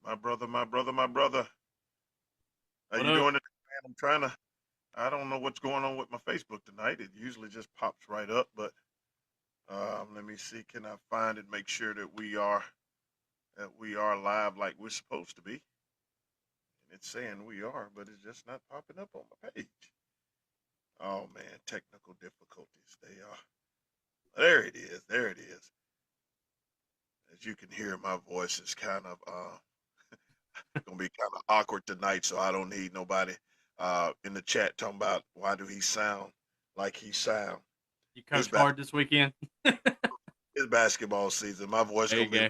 My brother, my brother, my brother. How What you up? doing today, man? I'm trying to. I don't know what's going on with my Facebook tonight. It usually just pops right up, but let me see. Can I find it? Make sure that we are live like we're supposed to be. And it's saying we are, but it's just not popping up on my page. Oh man, technical difficulties. They are. There it is. There it is. As you can hear, my voice is kind of gonna be kind of awkward tonight, so I don't need nobody in the chat talking about why do he sound like he sound. You It's coach hard this weekend? it's basketball season. My voice There you gonna be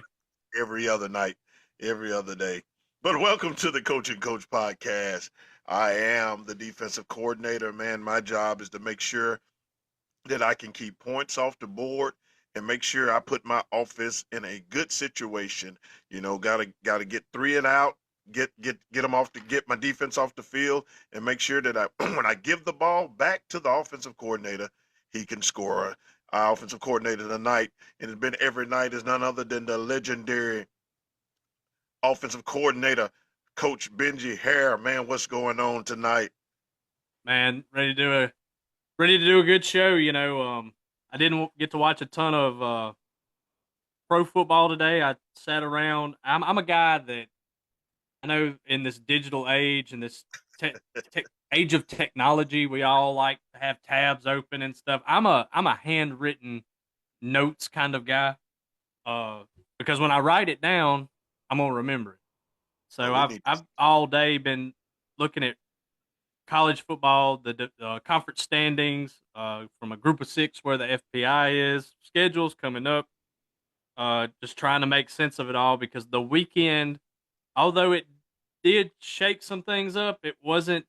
go. every other night, every other day. But welcome to the Coach and Coach podcast. I am the defensive coordinator. Man, my job is to make sure that I can keep points off the board and make sure I put my offense in a good situation. Gotta get three and out, get them off to get my defense off the field, and make sure that I when I give the ball back to the offensive coordinator, he can score. Our offensive coordinator tonight, and it's been every night, is none other than the legendary offensive coordinator, Coach Benji Hare. Man, what's going on tonight? Man, ready to do a good show. I didn't get to watch a ton of pro football today. I sat around. I'm a guy that I know in this digital age and this age of technology, we all like to have tabs open and stuff. I'm a handwritten notes kind of guy. Uh, because when I write it down, I'm gonna remember it. Oh, So we I've need I've all day been looking at college football, the conference standings from a group of six where the FPI is, schedules coming up, just trying to make sense of it all because the weekend, although it did shake some things up, it wasn't,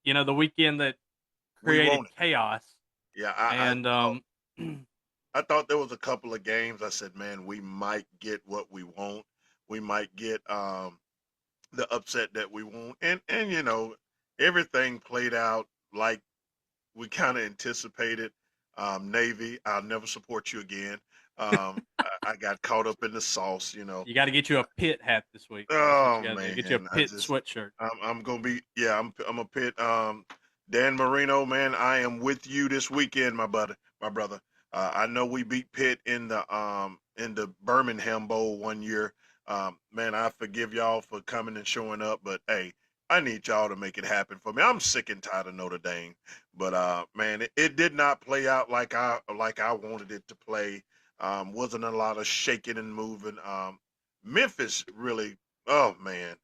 the weekend that we created want it. chaos. Yeah, And I thought there was a couple of games. I said, man, we might get what we want. We might get the upset that we want, and everything played out like we kind of anticipated. Navy, I'll never support you again. I got caught up in the sauce. you got to get you a pit hat this week. That's what Oh you got to do. man, Get you a I pit just sweatshirt. I'm gonna be yeah. I'm a pit. Dan Marino, man, I am with you this weekend, my brother. I know we beat Pitt in the Birmingham Bowl one year. Man, I forgive y'all for coming and showing up, but hey, I need y'all to make it happen for me. I'm sick and tired of Notre Dame, but man, it did not play out like I wanted it to play. Wasn't a lot of shaking and moving. Memphis really, oh man,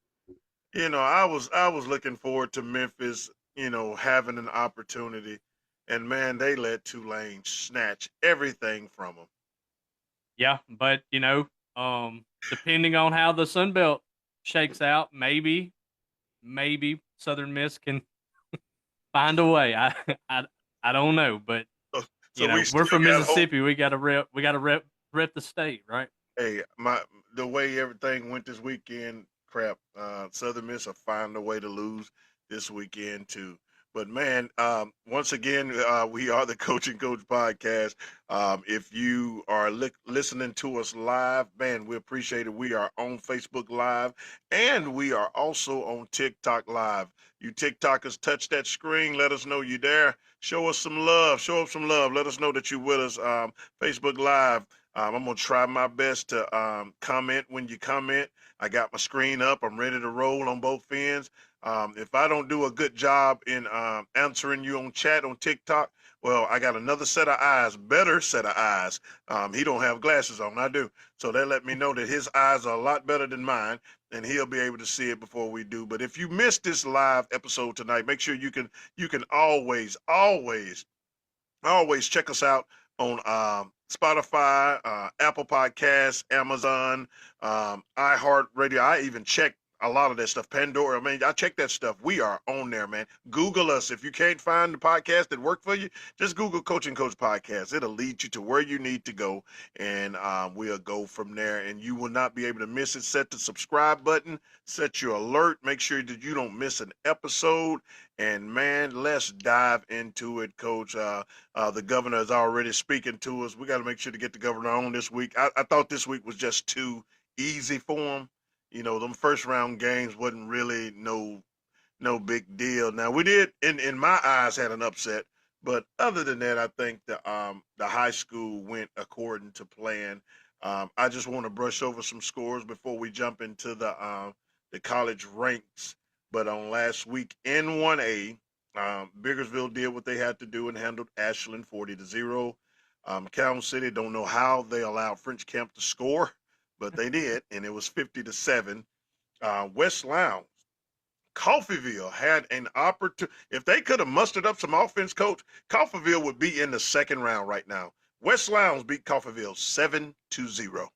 I was looking forward to Memphis, having an opportunity, and man, they let Tulane snatch everything from them. Yeah, but depending on how the Sun Belt shakes out, maybe Southern Miss can find a way. I I don't know, but So we we're still from got hope. Mississippi. We got to rep the state, right? Hey, the way everything went this weekend, crap. Southern Miss will find a way to lose this weekend too. But man, once again, we are the Coaching Coach podcast. If you are listening to us live, man, we appreciate it. We are on Facebook Live and we are also on TikTok Live. You TikTokers, touch that screen. Let us know you're there. Show us some love. Show us some love. Let us know that you're with us. Facebook Live. I'm gonna try my best to comment when you comment. I got my screen up. I'm ready to roll on both ends. If I don't do a good job in answering you on chat on TikTok, well, I got another set of eyes, better set of eyes. He don't have glasses on, I do. So that let me know that his eyes are a lot better than mine, and he'll be able to see it before we do. But if you missed this live episode tonight, make sure you can always check us out on Spotify, Apple Podcasts, Amazon, iHeartRadio. I even check a lot of that stuff. Pandora. I mean, I check that stuff. We are on there, man. Google us. If you can't find the podcast that work for you, just Google Coaching Coach Podcast. It'll lead you to where you need to go, and we'll go from there. And you will not be able to miss it. Set the subscribe button. Set your alert. Make sure that you don't miss an episode. And man, let's dive into it, Coach. The governor is already speaking to us. We got to make sure to get the governor on this week. I thought this week was just too easy for him. Them first round games wasn't really no big deal. Now we did, in my eyes, had an upset, but other than that, I think the high school went according to plan. I just want to brush over some scores before we jump into the college ranks. But on last week in 1A, Biggersville did what they had to do and handled Ashland 40-0. Calhoun City, don't know how they allowed French Camp to score, but they did, and it was 50-7. West Lowndes, Coffeyville had an opportunity. If they could have mustered up some offense, Coach, Coffeyville would be in the second round right now. West Lowndes beat Coffeyville 7-0 Really?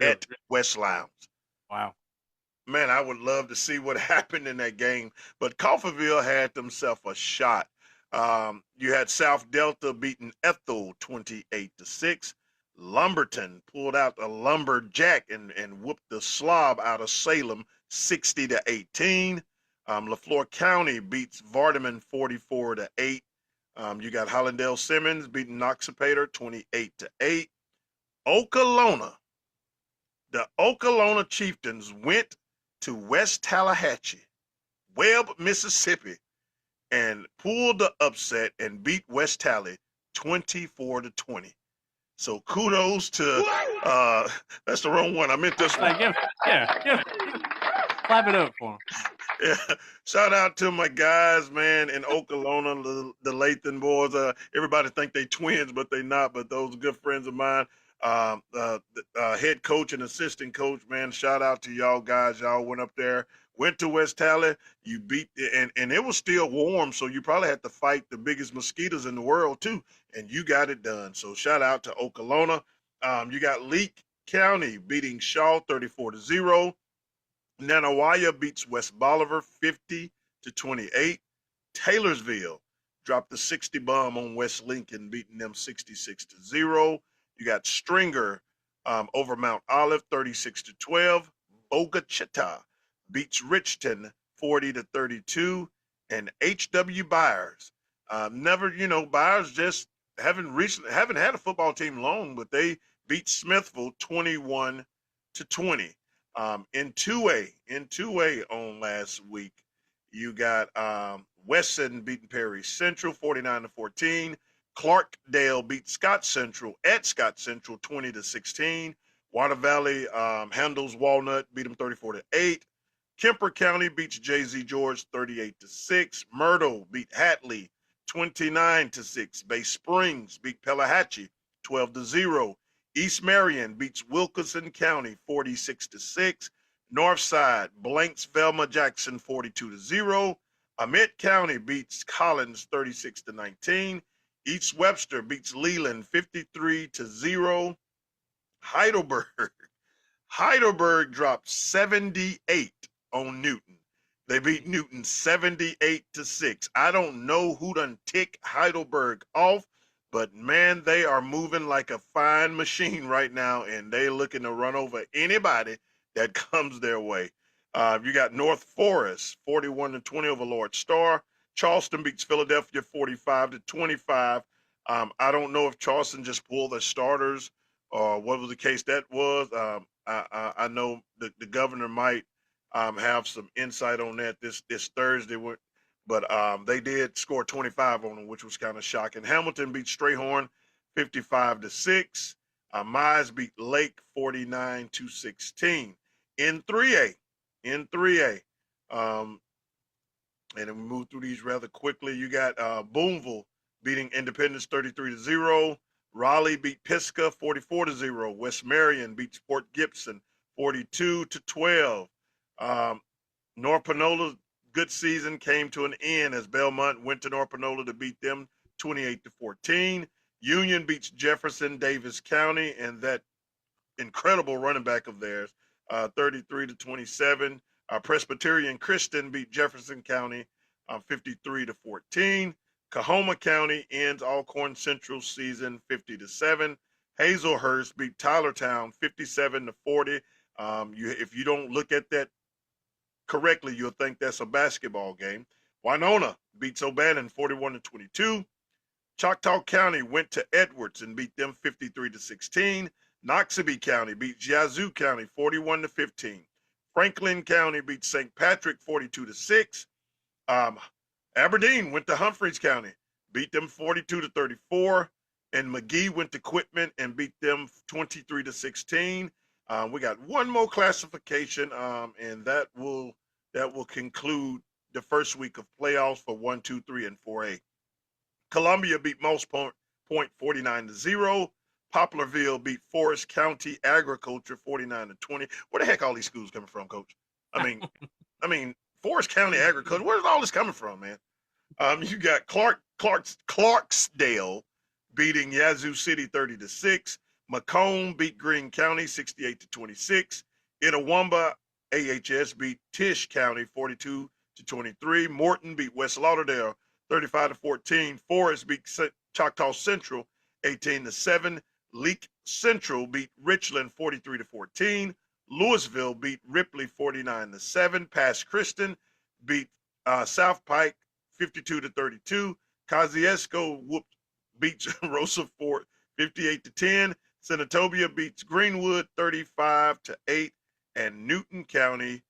at West Lowndes. Wow. Man, I would love to see what happened in that game, but Coffeyville had themselves a shot. You had South Delta beating Ethel 28-6. Lumberton pulled out a lumberjack and whooped the slob out of Salem 60-18. LaFleur County beats Vardaman 44-8. You got Hollandale Simmons beating Noxapater 28-8. Okolona, the Okolona Chieftains went to West Tallahatchie, Webb, Mississippi, and pulled the upset and beat West Tally 24-20. So kudos to that's the wrong one. I meant this one. Clap it up for him. Yeah. Shout out to my guys, man, in Okolona, the Lathan boys. Everybody think they twins, but they not. But those are good friends of mine. Head coach and assistant coach, man. Shout out to y'all guys. Y'all went up there, went to West Tally. You beat, and it was still warm, so you probably had to fight the biggest mosquitoes in the world too, and you got it done. So shout out to Okolona. You got Leake County beating Shaw 34-0. Nanawaya beats West Bolivar 50-28. Taylorsville dropped the 60 bomb on West Lincoln, beating them 66-0. You got Stringer over Mount Olive 36-12. Bogachita beats Richton 40-32. And H.W. Byers. Byers just haven't had a football team long, but they beat Smithville 21-20. In 2A on last week, you got Wesson beating Perry Central 49-14. Clarkdale beat Scott Central at Scott Central 20-16. Water Valley handles Walnut, beat them 34-8. Kemper County beats J.Z. George 38-6. Myrtle beat Hatley 29-6. Bay Springs beat Pelahatchie 12-0. East Marion beats Wilkinson County 46-6. Northside blanks Velma Jackson 42-0. Amite County beats Collins 36-19. East Webster beats Leland 53-0. Heidelberg dropped 78 on Newton. They beat Newton 78-6. I don't know who done tick Heidelberg off, but man, they are moving like a fine machine right now, and they looking to run over anybody that comes their way. You got North Forest 41-20 over Lord Star. Charleston beats Philadelphia 45-25. I don't know if Charleston just pulled their starters or what was the case that was. I know the governor might have some insight on that this Thursday, but they did score 25 on them, which was kind of shocking. Hamilton beat Strayhorn 55-6. Mize beat Lake 49-16. In 3A, in 3A, um, and then we move through these rather quickly. You got Boonville beating Independence 33-0. Raleigh beat Pisgah 44-0. West Marion beats Port Gibson 42-12. Um, North Panola good season came to an end as Belmont went to North Panola to beat them 28-14. Union beats Jefferson Davis County, and that incredible running back of theirs, 33-27. Presbyterian Christian beat Jefferson County 53-14. Cahoma County ends Alcorn Central season 50-7. Hazelhurst beat Tylertown 57-40. If you don't look at that correctly, you'll think that's a basketball game. Winona beats O'Bannon 41-22. Choctaw County went to Edwards and beat them 53-16. Noxubee County beat Yazoo County 41-15. Franklin County beat St. Patrick 42-6. Um, Aberdeen went to Humphreys County, beat them 42-34. And McGee went to Quitman and beat them 23-16. We got one more classification, and that will conclude the first week of playoffs for 1, 2, 3, and 4A. Columbia beat Moss Point 49-0. Poplarville beat Forest County Agriculture 49-20. Where the heck all these schools coming from, Coach? I mean, I mean, Forest County Agriculture. Where's all this coming from, man? You got Clarksdale beating Yazoo City 30-6. Macomb beat Greene County 68-26. Itawamba AHS beat Tisch County 42-23. Morton beat West Lauderdale 35-14. Forest beat Choctaw Central 18-7. Leake Central beat Richland 43-14. Louisville beat Ripley 49-7. Pass Christian beat South Pike 52-32. Kosciuszko beats Rosa Fort 58-10. Senatobia beats Greenwood 35-8. And Newton County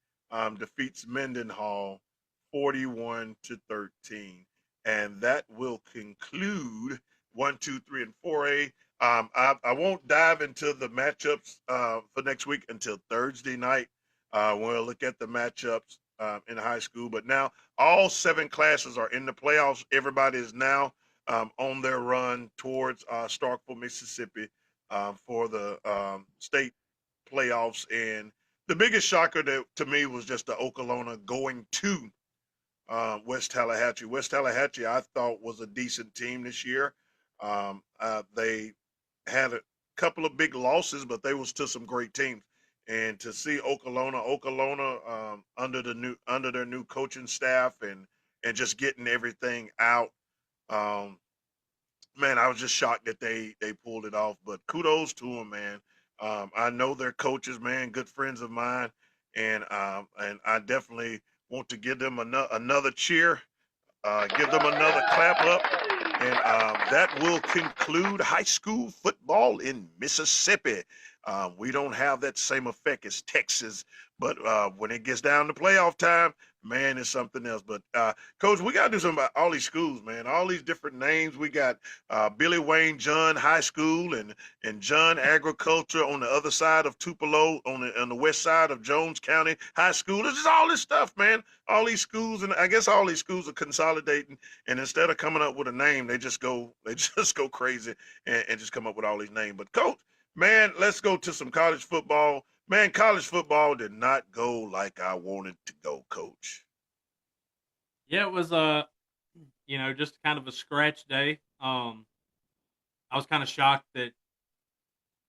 defeats Mendenhall 41-13. And that will conclude 1, 2, 3, and 4A. I won't dive into the matchups for next week until Thursday night. We'll look at the matchups in high school. But now all 7 classes are in the playoffs. Everybody is now on their run towards Starkville, Mississippi for the state playoffs. And the biggest shocker to me was just the Okolona going to West Tallahatchie. West Tallahatchie, I thought, was a decent team this year. They had a couple of big losses, but they was to some great teams. And to see Okolona under their new coaching staff and just getting everything out, um, man, I was just shocked that they pulled it off. But kudos to them, man. I know their coaches, man, good friends of mine, and I definitely want to give them another cheer, give them another clap up. And that will conclude high school football in Mississippi. We don't have that same effect as Texas, but when it gets down to playoff time, man, it's something else. But Coach, we got to do something about all these schools, man. All these different names. We got Billy Wayne John High School and John Agriculture on the other side of Tupelo, on the west side of Jones County High School. There's just all this stuff, man. All these schools, and I guess all these schools are consolidating. And instead of coming up with a name, they just go crazy and just come up with all these names. But Coach, man, let's go to some college football. Man, college football did not go like I wanted to go, Coach. Yeah, it was just kind of a scratch day. I was kind of shocked that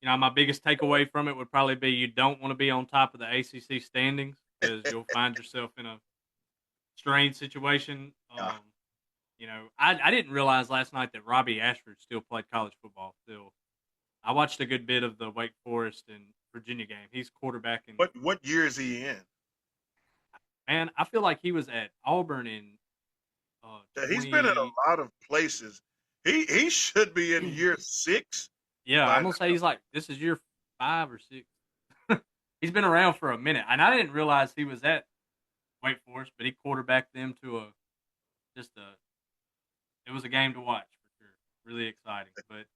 my biggest takeaway from it would probably be you don't want to be on top of the ACC standings because you'll find yourself in a strange situation. Yeah. I didn't realize last night that Robbie Ashford still played college football. Still, I watched a good bit of the Wake Forest and Virginia game. He's quarterbacking. What year is he in? And I feel like he was at Auburn in Yeah, he's been in 20. a lot of places. He should be in year 6 Yeah, I'm by gonna say now. he's like this is year 5 or 6. He's been around for a minute, and I didn't realize he was at Wake Forest, but he quarterbacked them to a just a. It was a game to watch for sure. Really exciting, but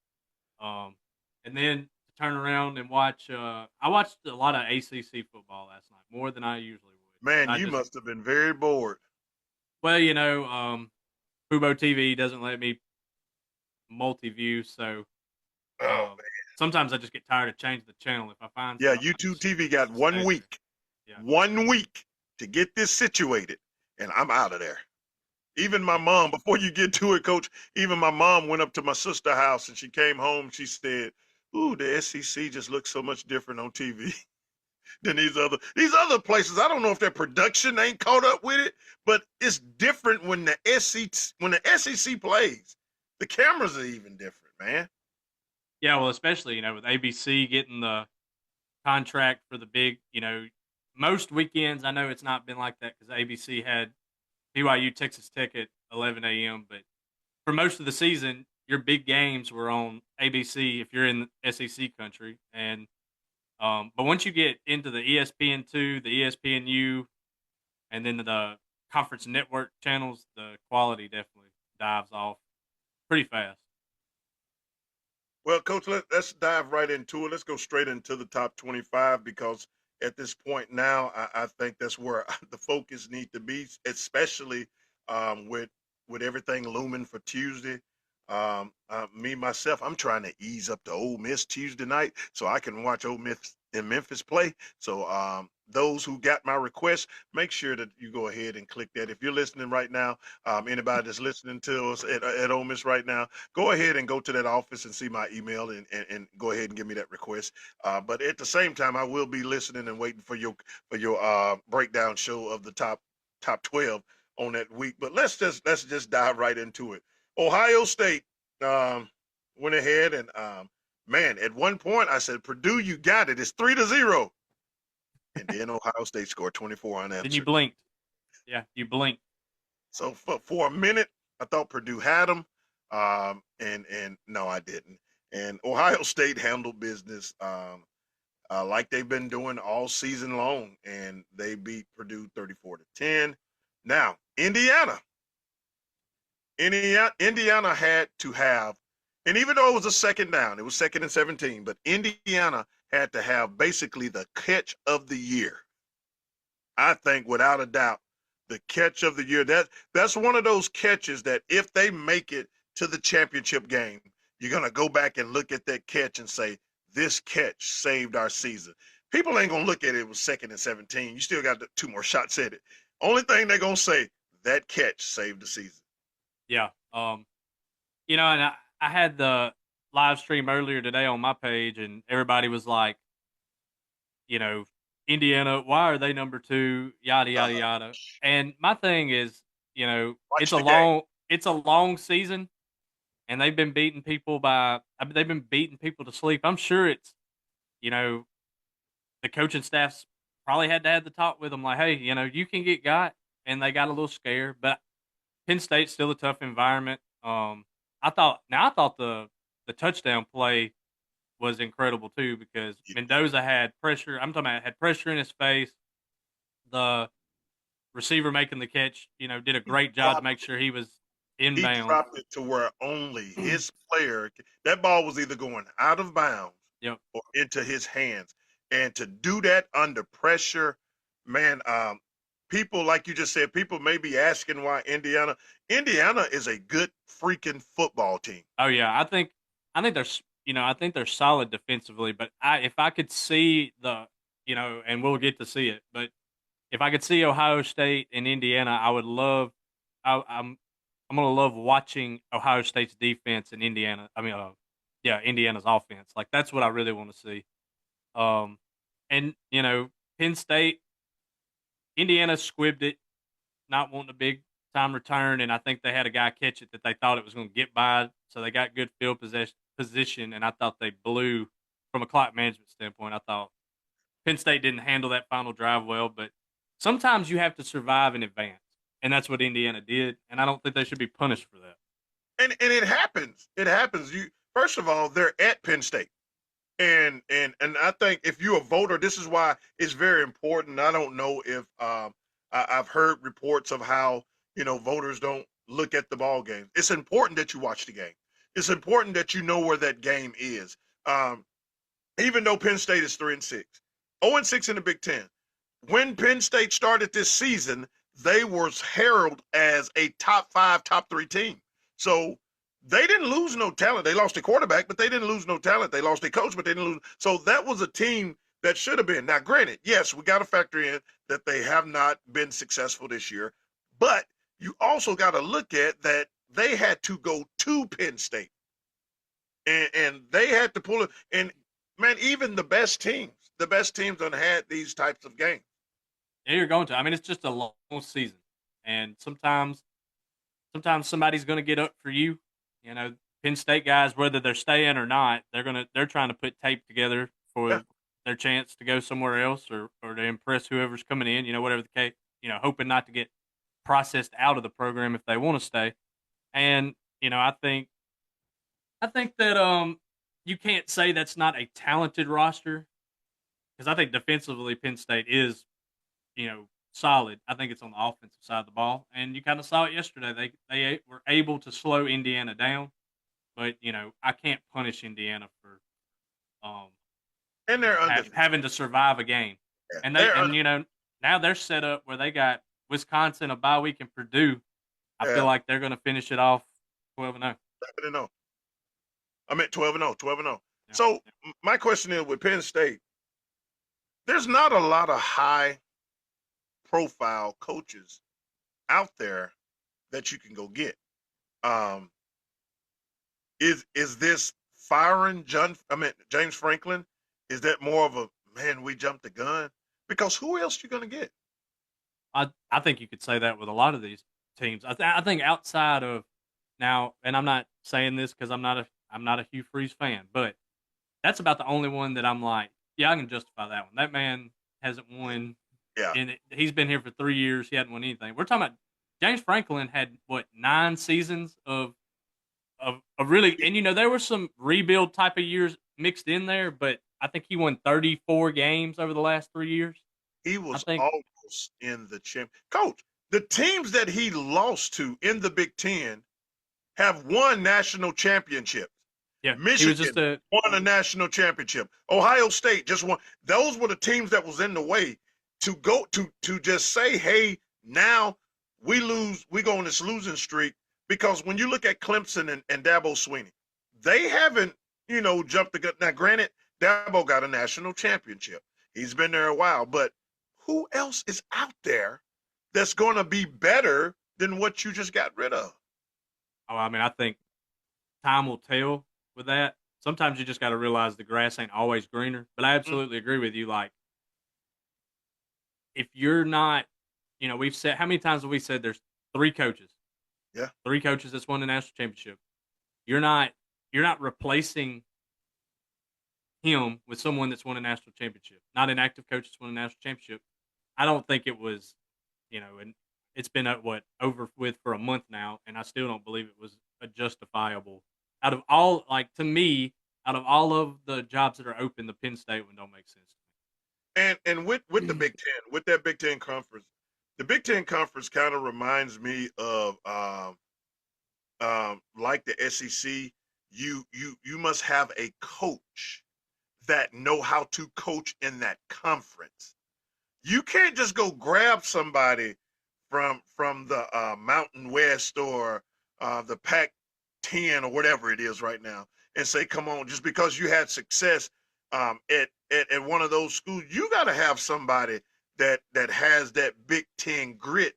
and then to turn around and watch. I watched a lot of ACC football last night, more than I usually would. Man, I you just must have been very bored. well, Fubo TV doesn't let me multi-view, so Oh um, man. sometimes I just get tired of changing the channel. If I find Yeah, something, I YouTube just TV got stay there. Yeah, 1 week to get this situated, and I'm out of there. Even my yeah, mom, before you get to it, coach, even my mom went up to my sister's house and she came home. She said, "Ooh, the SEC just looks so much different on TV than these other places. I don't know if their production ain't caught up with it, but it's different when the SEC plays. The cameras are even different, man. yeah. Well, especially with ABC getting the contract for the big, most weekends. I know it's not been like that because ABC had BYU Texas Tech at 11 a.m. But for most of the season, your big games were on ABC if you're in SEC country. And but once you get into the ESPN2, the ESPNU, and then the conference network channels, the quality definitely dives off pretty fast. Well, coach, let's dive right into it. Let's go straight into the top 25 because at this point now, I think that's where the focus needs to be, especially with everything looming for Tuesday. Me myself, I'm trying to ease up to Ole Miss Tuesday night so I can watch Ole Miss in Memphis play. So those who got my request, make sure that you go ahead and click that. If you're listening right now, anybody that's listening to us at Ole Miss right now, go ahead and go to that office and see my email and go ahead and give me that request. But at the same time, I will be listening and waiting for your breakdown show of the top 12 on that week. But let's just dive right into it. Ohio State um, went ahead and man, at one point I said, Purdue, you got it. It's 3-0. And then Ohio State scored 24 Then you unanswered. blinked. Yeah, you blinked. So for a minute, I thought Purdue had them, and no, I didn't. And Ohio State handled business like they've been doing all season long, and they beat Purdue 34-10. Now Indiana had to have, and even though it was a second down, it was second and 17, but Indiana had to have basically the catch of the year. I think without a doubt, the catch of the year. That's one of those catches that if they make it to the championship game, you're gonna go back and look at that catch and say, this catch saved our season. People ain't gonna look at it was second and 17. You still got two more shots at it. Only thing they're gonna say, that catch saved the season. Yeah. And I had the live stream earlier today on my page, and everybody was like, you know, Indiana, why are they number two? Yada Uh, yada yada. And my thing is, watch the game. it's a long season, and they've been beating people they've been beating people to sleep. I'm sure it's you know the coaching staff's probably had to have the talk with them, like, hey, you can get got, and they got a little scared, but Penn State's still a tough environment. I thought the touchdown play was incredible too because Mendoza had pressure. I'm talking about had pressure in his face. The receiver making the catch, did a He great job to dropped make sure he was he inbounds. dropped it to where only his player, that ball was either going out of bounds Yep. or into his hands. And to do that under pressure, man, people, like you just said, people may be asking why Indiana is a good freaking football team. Oh yeah, I think I think they're solid defensively, but if I could see and we'll get to see it, but if I could see Ohio State and Indiana, I would love. I'm gonna love watching Ohio State's defense and Indiana. I mean, yeah, Indiana's offense. Like that's what I really want to see. Um, and Penn State, Indiana squibbed it, not wanting a big time return, and I think they had a guy catch it that they thought it was going to get by, so they got good field position, and I thought they blew from a clock management standpoint. I thought Penn State didn't handle that final drive well, but sometimes you have to survive in advance. and that's what Indiana did. And I don't think they should be punished for that. And it happens. It happens. You first of all, they're at Penn State. And I think if you're a voter, this is why it's very important. I don't know if I've heard reports of how voters don't look at the ball game. It's important that you watch the game. It's important that you know where that game is. Um, Even though Penn State is 3-6, 0-6 in the Big Ten. When Penn State started this season, they were heralded as a top 5, top 3 team. So they didn't lose no talent. They lost a quarterback, but they didn't lose no talent. They lost a coach, but they didn't lose. So that was a team that should have been. Now, granted, yes, we got to factor in that they have not been successful this year, but you also got to look at that they had to go to Penn State, and they had to pull it. And man, even the best teams have had these types of games. Yeah, you're going to. I mean, it's just a long season, and sometimes somebody's going to get up for you. You know, Penn State guys, whether they're staying or not, they're trying to put tape together Yeah, for their chance to go somewhere else or to impress whoever's coming in. You know, whatever the case. You know, hoping not to get processed out of the program if they want to stay. And I think that you can't say that's not a talented roster because I think defensively Penn State is solid. I think it's on the offensive side of the ball, and you kind of saw it yesterday. They were able to slow Indiana down, but I can't punish Indiana for um and they're undefeated. having to survive a game, Yeah, and they they're and now they're set up where they got Wisconsin, a bye week, and Purdue. I feel yeah, like they're going to finish it off 12-0. 11-0. I meant 12-0, 12-0. Yeah, So yeah. my question is with Penn State, there's not a lot of high profile coaches out there that you can go get. Um, is this firing James Franklin? Is that more of a man? We jumped the gun because who else you gonna get? I think you could say that with a lot of these teams. I think outside of now, and I'm not saying this because I'm not a Hugh Freeze fan, but that's about the only one that I'm like, yeah, I can justify that one. That man hasn't won, Yeah, and he's been here for 3 years. He hadn't won anything. We're talking about James Franklin had what 9 seasons of really, and there were some rebuild type of years mixed in there, but I think he won 34 games over the last 3 years. he I was think, almost in the champ. Coach, the teams that he lost to in the Big Ten have won national championships. yeah, he was just Michigan a won a national championship. Ohio State just won. Those were the teams that was in the way to go to just say, hey, now we go on this losing streak because when you look at Clemson and Dabo Sweeney, they haven't, jumped the gun. Now, granted, Dabo got a national championship. He's been there a while, but who else is out there that's going to be better than what you just got rid of? oh, I mean, I think time will tell with that. Sometimes you just got to realize the grass ain't always greener. But I Mm, absolutely agree with you. Like, if you're not, we've said how many times have we said there's three coaches, yeah, three coaches that's won the national championship. You're not, you're not replacing him with someone that's won a national championship. Not an active coach that's won a national championship. I don't think it was, and it's been what over with for a month now, and I still don't believe it was a justifiable. Out of all, like to me, out of all of the jobs that are open, the Penn State one don't make sense and with to the me. Big Ten, with that Big Ten conference, the Big Ten conference kind of reminds me of like the SEC. You must have a coach that know how to coach in that conference. You can't just go grab somebody from the Mountain West or the Pac-10 or whatever it is right now, and say, "Come on!" Just because you had success at one of those schools, you got to have somebody that has that Big Ten grit,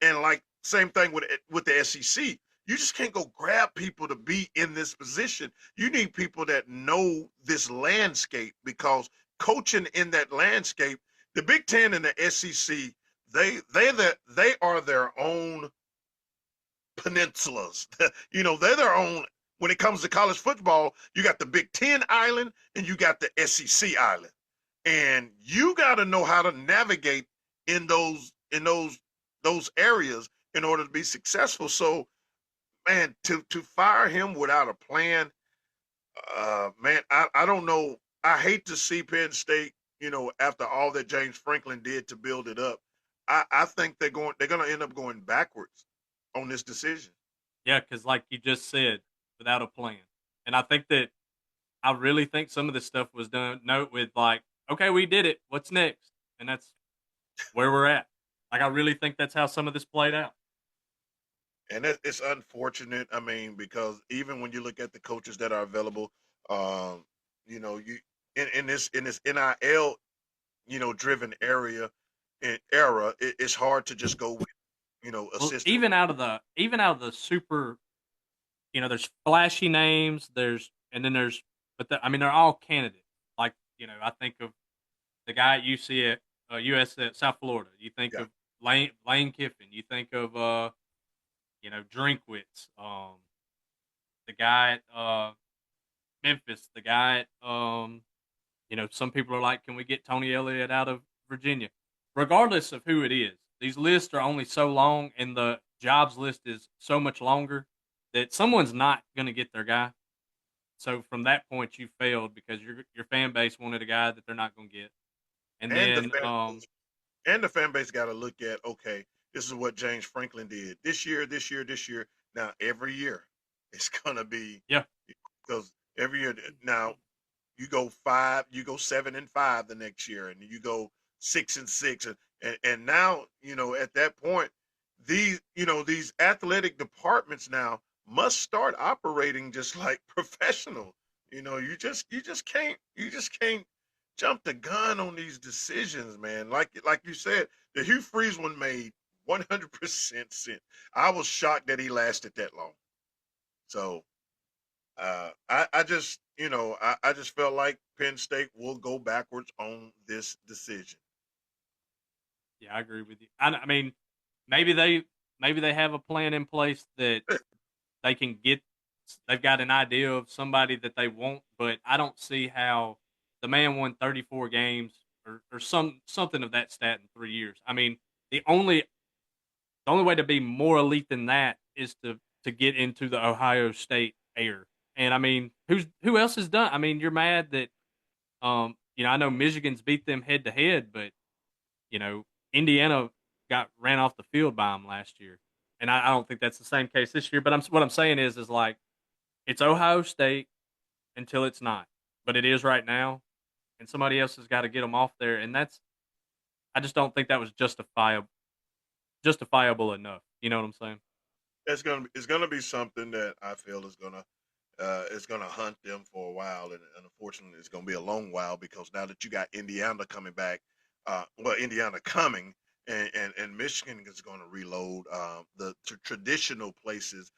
and like same thing with the SEC. You just can't go grab people to be in this position. You need people that know this landscape because coaching in that landscape, the Big Ten and the SEC, they are their own peninsulas. They're their own. When it comes to college football, you got the Big Ten island and you got the SEC island, and you got to know how to navigate in those areas in order to be successful. So, man, to fire him without a plan, man, I don't know. I hate to see Penn State, after all that James Franklin did to build it up. I think they're gonna end up going backwards on this decision. Yeah, because like you just said, without a plan, and I think that I really think some of this stuff was done note with like, okay, we did it. What's next? And that's where we're at. Like I really think that's how some of this played out. And it's unfortunate. I mean, because even when you look at the coaches that are available, um, you in this NIL, driven era, it's hard to just go with, a Well, system. even out of the super, there's flashy names. I mean, they're all candidates. Like I think of the guy at UC at US at South Florida. You think Yeah, of Lane Kiffin. You think of Drinkwitz. The guy at Memphis. The guy at some people are like, can we get Tony Elliott out of Virginia? Regardless of who it is, these lists are only so long, and the jobs list is so much longer that someone's not going to get their guy. So from that point, you failed because your fan base wanted a guy that they're not going to get. And and the then, fan and the fan base got to look at, okay, this is what James Franklin did this year, this year, this year. Now every year, it's gonna be, yeah, because every year now you go 5, you go 7-5 the next year, and you go 6-6, and now at that point, these athletic departments now must start operating just like professional. You just can't jump the gun on these decisions, man. Like you said, the Hugh Freeze one made 100% sense. I was shocked that he lasted that long. So I just, I just felt like Penn State will go backwards on this decision. yeah, I agree with you. I mean, maybe they have a plan in place that they can get. They've got an idea of somebody that they want, but I don't see how the man won 34 games or something of that stat in 3 years. I mean, the only way to be more elite than that is to get into the Ohio State air. And I mean, who else has done? I mean, you're mad that I know Michigan's beat them head to head, but you know Indiana got ran off the field by them last year, and I don't think that's the same case this year. But what I'm saying is like it's Ohio State until it's not, but it is right now, and somebody else has got to get them off there, and that's I just don't think that was justifiable enough. You know what I'm saying? It's gonna be something that I feel is gonna hunt them for a while, and unfortunately, it's gonna be a long while, because now that you got Indiana coming back, Indiana coming, and Michigan is going to reload. The traditional places,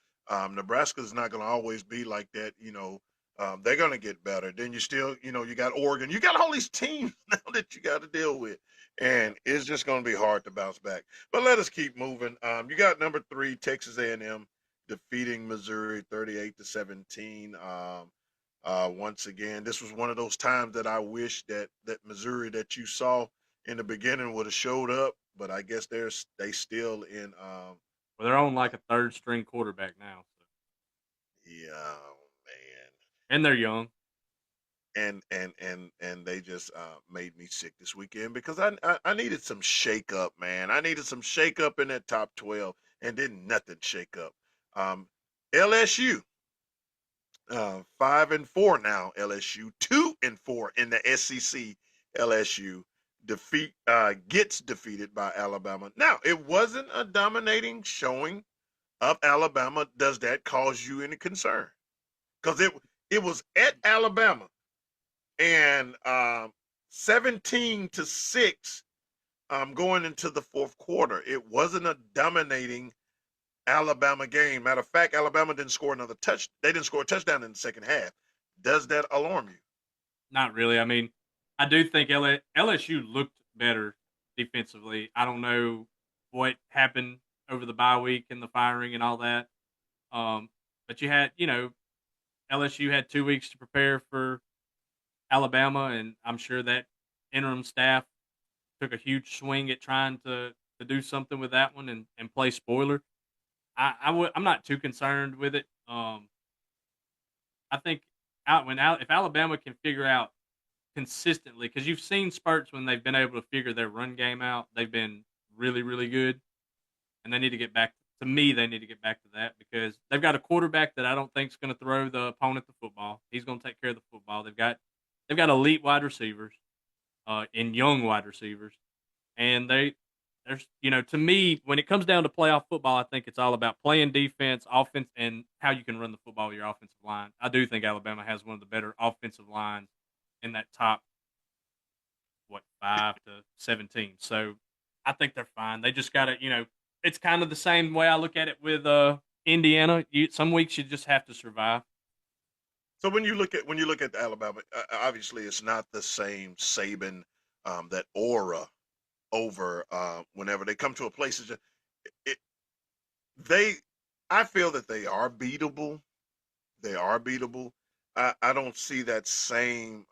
Nebraska is not going to always be like that. They're going to get better. Then you still, you got Oregon, you got all these teams now that you got to deal with, and it's just going to be hard to bounce back. But let us keep moving. You got number 3, Texas A&M defeating Missouri 38-17. Once again, this was one of those times that I wish that Missouri that you saw in the beginning would have showed up, but I guess they still in. Well, they're on like a third string quarterback now, so. Yeah, man, And they're young. and they just made me sick this weekend, because I needed some shake up, man. I needed some shake up in that top 12, and didn't nothing shake up. Um, LSU 5-4 now. LSU 2-4 in the SEC. LSU gets defeated by Alabama. Now, it wasn't a dominating showing of Alabama. Does that cause you any concern? Because it was at Alabama, and 17-6 going into the fourth quarter. It wasn't a dominating Alabama game. Matter of fact, Alabama didn't score another touch. They didn't score a touchdown in the second half. Does that alarm you? Not really. I mean, I do think LSU looked better defensively. I don't know what happened over the bye week and the firing and all that. But LSU had 2 weeks to prepare for Alabama, and I'm sure that interim staff took a huge swing at trying to to do something with that one and play spoiler, I'm not too concerned with it. I think if Alabama can figure out consistently, because you've seen spurts when they've been able to figure their run game out, they've been really really good, and they need to get back. To me, they need to get back to that because they've got a quarterback that I don't think is going to throw the opponent the football. He's going to take care of the football. They've got elite wide receivers, and young wide receivers, and there's to me when it comes down to playoff football, I think it's all about playing defense, offense, and how you can run the football with your offensive line. I do think Alabama has one of the better offensive lines in that top 5 to 17. So I think they're fine. They just got to it's kind of the same way I look at it with Indiana. Some weeks you just have to survive. So when you look at Alabama, obviously it's not the same Saban, that aura over, whenever they come to a place. It, they, I feel that they are beatable. They are beatable. I don't see that same,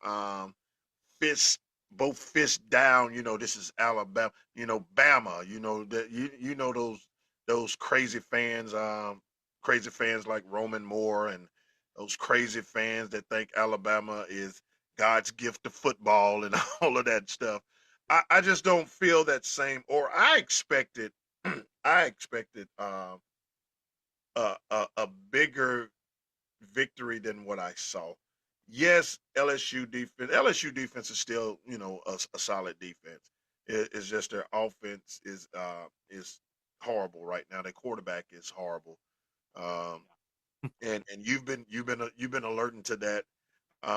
fist, both fists down. This is Alabama. Bama. That those crazy fans like Roman Moore and those crazy fans that think Alabama is God's gift to football and all of that stuff. I just don't feel that same. Or I expected, I expected, a bigger victory than what I saw. Yes, LSU defense is still, a solid defense. It's just their offense is horrible right now. Their quarterback is horrible. Um, and you've been alerting to that,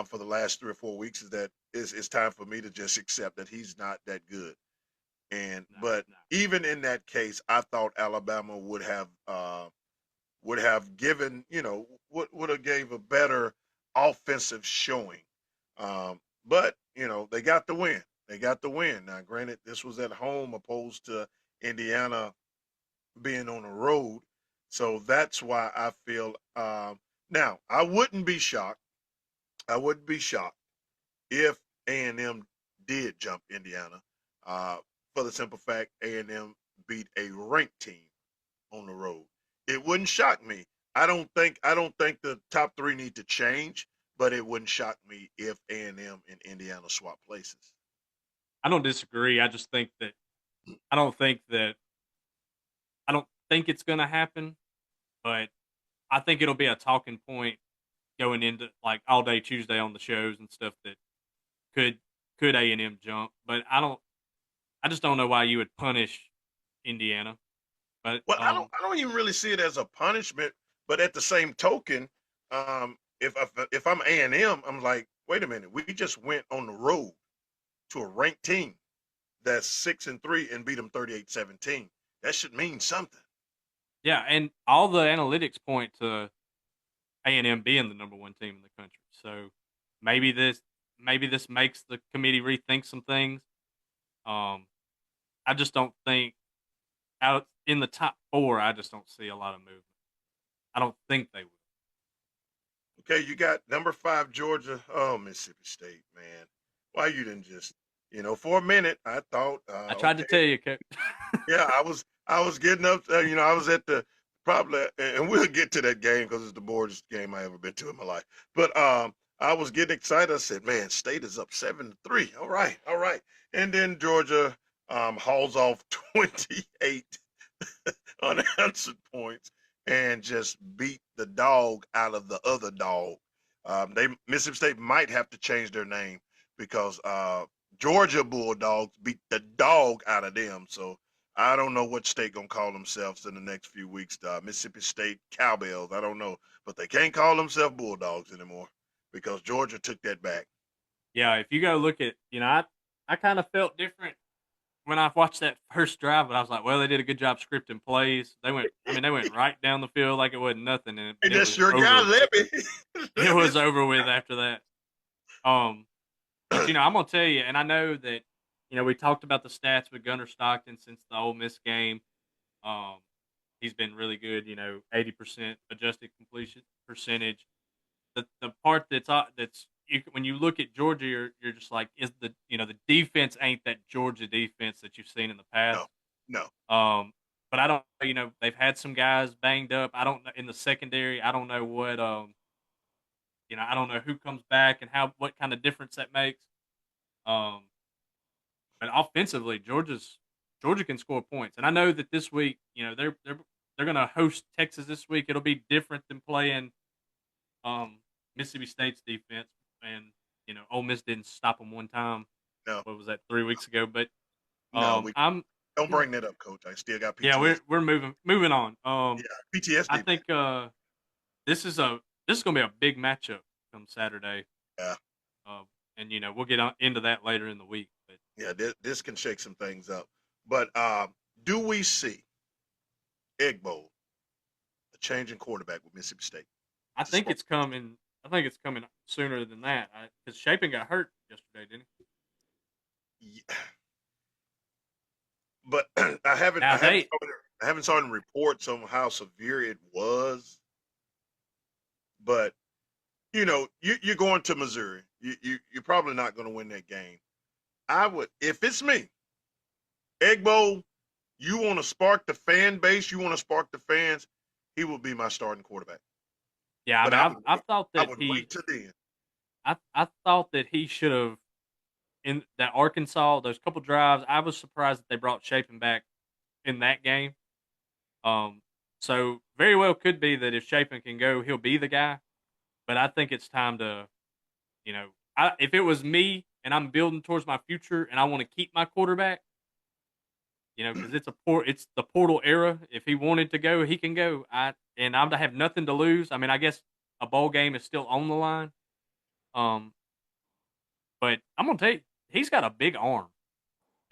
for the last 3 or 4 weeks. Is that it's time for me to just accept that he's not that good. And No, but no. even in that case, I thought Alabama would have given, would have gave a better offensive showing. But they got the win. They got the win. Now, granted, this was at home opposed to Indiana being on the road, so that's why I feel. Now, I wouldn't be shocked. I wouldn't be shocked if A&M did jump Indiana, uh, for the simple fact A&M beat a ranked team on the road. It wouldn't shock me. I don't think the top three need to change, but it wouldn't shock me if A&M and Indiana swap places. I don't disagree. I don't think that I don't think it's going to happen, but I think it'll be a talking point going into like all day Tuesday on the shows and stuff that could A&M jump, but I just don't know why you would punish Indiana. But Well, I don't even really see it as a punishment, but at the same token, if I'm A&M, I'm like, wait a minute, we just went on the road to a ranked team that's 6-3 and beat them 38-17. That should mean something. yeah, and all the analytics point to A&M being the number one team in the country. So maybe this maybe this makes the committee rethink some things. Um, I just don't think out in the top four. I just don't see a lot of movement. I don't think they will. Okay, you got number 5 Georgia. Oh, Mississippi State, man. Why you didn't just, for a minute I thought, I tried to okay, tell you, Coach. yeah, I was getting up. I was at the probably, and we'll get to that game because it's the boldest game I ever been to in my life. But I was getting excited. I said, "Man, State is up 7-3. All right, all right." And then Georgia hauls off 28 unanswered points and just beat the dog out of the other dog. They Mississippi State might have to change their name because Georgia Bulldogs beat the dog out of them. So I don't know what state gonna call themselves in the next few weeks. Mississippi State Cowbells. I don't know, but they can't call themselves Bulldogs anymore because Georgia took that back. Yeah, if you go look at, I kind of felt different when I watched that first drive, but I was like, well, they did a good job scripting plays. They went right down the field like it wasn't nothing, Hey, and it that's was your guy, over. Levy. It Levy was is over with after that. Um, but I'm gonna tell you, and I know that we talked about the stats with Gunnar Stockton since the Ole Miss game. Um, he's been really good. 80% adjusted completion percentage. The part when you look at Georgia, you're just like, is the defense ain't that Georgia defense that you've seen in the no, past. No, But I don't, they've had some guys banged up. I don't know in the secondary. I don't know what, I don't know who comes back and what kind of difference that makes. Um, but offensively, Georgia can score points, and I know that this week, they're going to host Texas this week. It'll be different than playing um, Mississippi State's defense, and Ole Miss didn't stop them one time. no, What was that 3 weeks ago? But no. We I'm don't bring that up, Coach. I still got yeah, PTSD. we're moving on. Yeah, I PTSD, man. think this is going to be a big matchup come Saturday. Yeah, Um, and we'll get into that later in the week. But yeah. This can shake some things up. But do we see Egg Bowl a change in quarterback with Mississippi State I to think spark? it's coming. I think it's coming sooner than that. Because Shapen got hurt yesterday, didn't he? Yeah, but I haven't Now they, I haven't saw any reports on how severe it was. But you're going to Missouri. You're probably not going to win that game. I would, if it's me, Egg Bowl. You want to spark the fan base. You want to spark the fans. He will be my starting quarterback. yeah. I But mean, I thought I that would wait till then. I thought that he should have in that Arkansas those couple drives. I was surprised that they brought Shapen back in that game. Um, so very well could be that if Shapen can go, he'll be the guy. But I think it's time to, if it was me and I'm building towards my future and I want to keep my quarterback, because it's the portal era. If he wanted to go, he can go. I'm to have nothing to lose. I mean, I guess a bowl game is still on the line. Um, but I'm gonna tell you, he's got a big arm,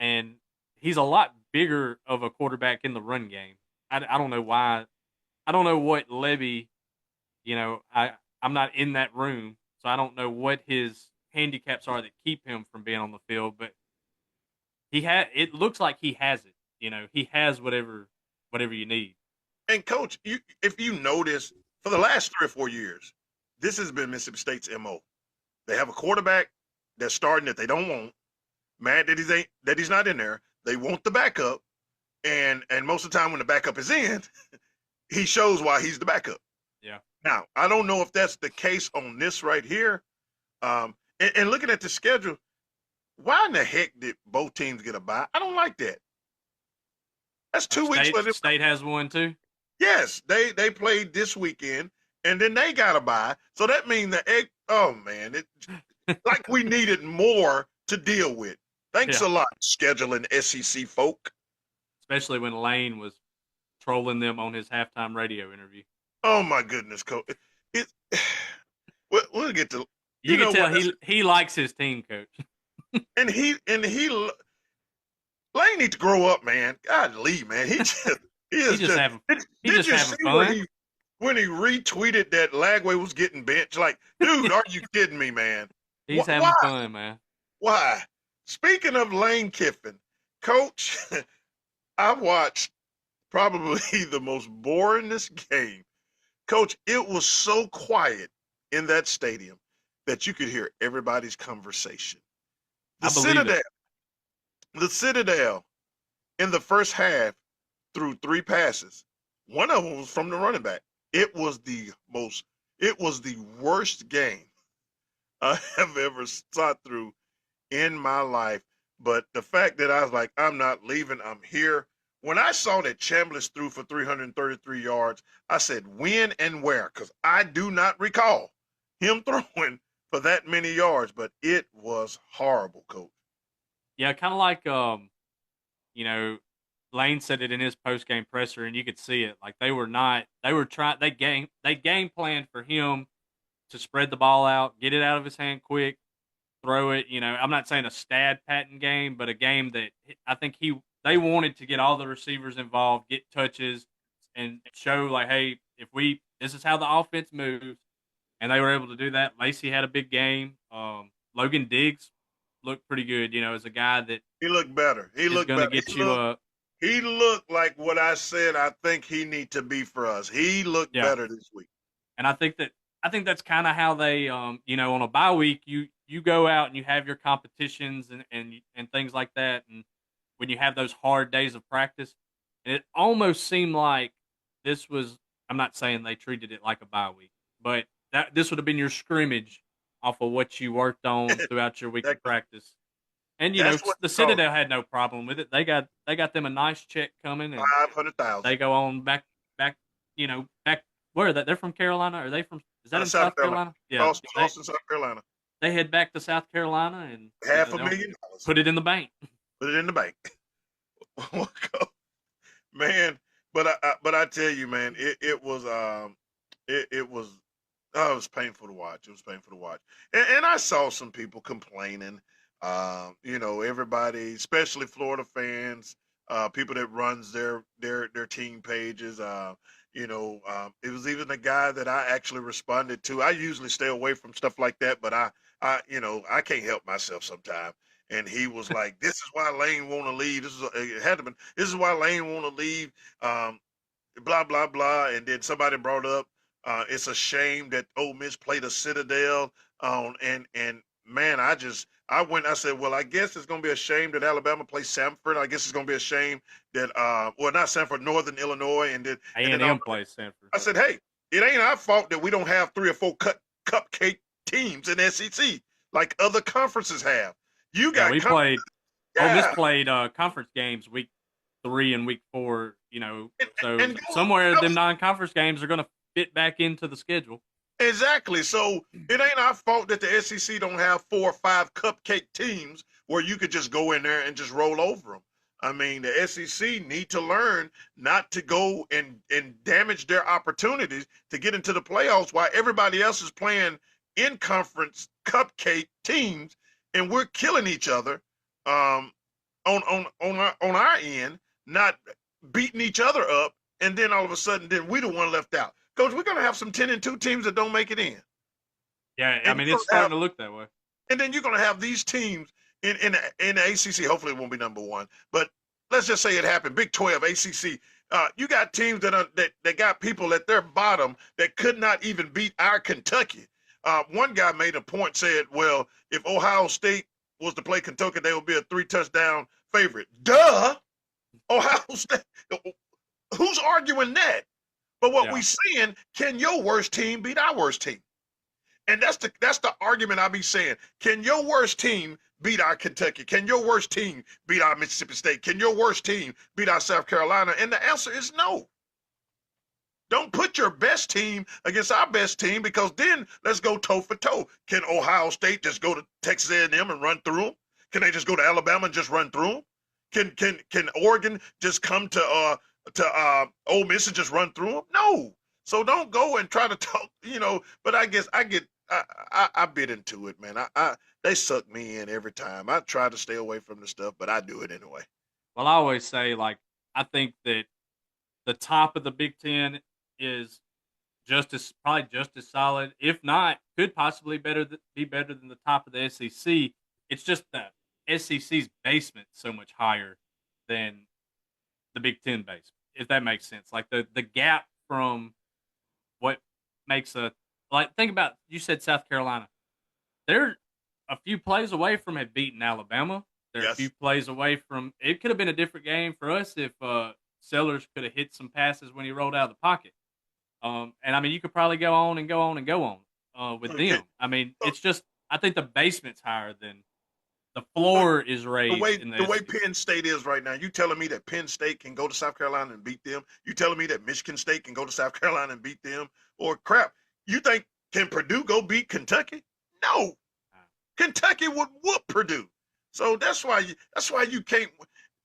and he's a lot bigger of a quarterback in the run game. I don't know why. I don't know what Levy. I'm not in that room, so I don't know what his handicaps are that keep him from being on the field. But it looks like he has it. He has whatever you need. And coach, if you notice, for the last 3 or 4 years, this has been Mississippi State's MO. They have a quarterback that's starting that they don't want, mad that he's not in there. They want the backup, and most of the time when the backup is in, he shows why he's the backup. Yeah. Now, I don't know if that's the case on this right here. And looking at the schedule, why in the heck did both teams get a bye? I don't like that. That's 2 weeks for them. State has one too. Yes, they played this weekend, and then they got a bye. So that means the egg. Oh man, it like we needed more to deal with. Thanks Yeah. a lot, scheduling SEC folk. Especially when Lane was trolling them on his halftime radio interview. Oh my goodness, coach. It. We'll get to. You can tell he likes his team, coach. And he Lane needs to grow up, man. God, Lee, man. He just he is He's just just. having Did you see fun. when he retweeted that Lagway was getting benched? Like, dude, are you kidding me, man? He's having Why? fun, man. Why? Speaking of Lane Kiffin, coach, I watched probably the most boringest game. Coach, it was so quiet in that stadium that you could hear everybody's conversation. The I believe Citadel, it. the Citadel in the first half threw 3 passes. One of them was from the running back. It was the worst game I have ever sat through in my life. But the fact that I was like, I'm not leaving, I'm here. When I saw that Chambliss threw for 333 yards, I said, when and where? Because I do not recall him throwing for that many yards, but it was horrible, coach. Yeah, kind of like you know, Lane said it in his post game presser, and you could see it. Like they were not. They were trying. They game planned for him to spread the ball out, get it out of his hand quick, throw it. I'm not saying a stat patent game, but a game that I think they wanted to get all the receivers involved, get touches, and show like, hey, this is how the offense moves, and they were able to do that. Lacey had a big game. Logan Diggs looked pretty good. As a guy that He looked better. He is looked going to better. get you He looked like what I said I think he need to be for us. He looked yeah. better this week. And I think that's kind of how they on a bye week you go out and you have your competitions and things like that, and when you have those hard days of practice. And it almost seemed like this was. I'm not saying they treated it like a bye week, but that this would have been your scrimmage off of what you worked on throughout your week of Exactly. practice. And That's what the they call Citadel had no problem with it. They got them a nice check coming, and 500,000. they go on back. Back where are they? They're from Carolina. Are they from? Is that in South South Carolina, Carolina? Yeah, Charleston, South Carolina. they head back to South Carolina, and Half a they'll million dollars. put it in the bank. Put it in the bank. Man, but I tell you, man, it was oh, it was painful to watch. It was painful to watch, and I saw some people complaining. Everybody, especially Florida fans, people that runs their team pages. It was even a guy that I actually responded to. I usually stay away from stuff like that, but I can't help myself sometimes. And he was like, "This is why Lane want to leave. It had to be. This is why Lane want to leave." Blah blah blah. And then somebody brought up, it's a shame that Ole Miss played a Citadel. And man, I said, well, I guess it's gonna be a shame that Alabama plays Samford. I guess it's gonna be a shame that well, not Samford, Northern Illinois, A&M plays Stanford. I said, hey, it ain't our fault that we don't have 3 or 4 cupcake teams in SEC like other conferences have. You Yeah, got we played. Ole Miss yeah, played conference games week 3 and week 4. and, So and somewhere go, them non-conference games are going to fit back into the schedule. exactly. So it ain't our fault that the SEC don't have 4 or 5 cupcake teams where you could just go in there and just roll over them. I mean, the SEC need to learn not to go and damage their opportunities to get into the playoffs while everybody else is playing in conference cupcake teams, and we're killing each other um, on our end, not beating each other up, and then all of a sudden, then we the one left out. Coach, we're gonna have some 10-2 teams that don't make it in, Yeah, I and mean you're it's gonna have, starting to look that way. and then you're gonna have these teams in the ACC. Hopefully, it won't be number one, but let's just say it happened. Big 12, ACC. You got teams that got people at their bottom that could not even beat our Kentucky. One guy made a point, said, "Well, if Ohio State was to play Kentucky, they would be a 3 touchdown favorite." Duh, Ohio State. Who's arguing that? But what Yeah, we saying, can your worst team beat our worst team? And that's the argument I be saying. Can your worst team beat our Kentucky? Can your worst team beat our Mississippi State? Can your worst team beat our South Carolina? And the answer is no. Don't put your best team against our best team, because then let's go toe for toe. Can Ohio State just go to Texas A&M and run through them? Can they just go to Alabama and just run through them? Can Oregon just come to Ole Miss and just run through them? No. So don't go and try to talk. But I guess I bit into it, man. They suck me in every time. I try to stay away from the stuff, but I do it anyway. well, I always say like I think that the top of the Big Ten is probably just as solid, if not could possibly be better than the top of the SEC. It's just that SEC's basement so much higher than the Big Ten basement, if that makes sense. Like the gap from what makes a like think about you said South Carolina. They're a few plays away from have beaten Alabama. They're a few Yes. plays away from it could have been a different game for us if Sellers could have hit some passes when he rolled out of the pocket. And I mean, you could probably go on and go on and go on with Okay. them. I mean, So, it's just I think the basement's higher than the so floor is the raised way in the the way SEC. Penn State is right now, you telling me that Penn State can go to South Carolina and beat them? You telling me that Michigan State can go to South Carolina and beat them? Or crap, you think can Purdue go beat Kentucky? No, Kentucky would whoop Purdue. So that's why you can't.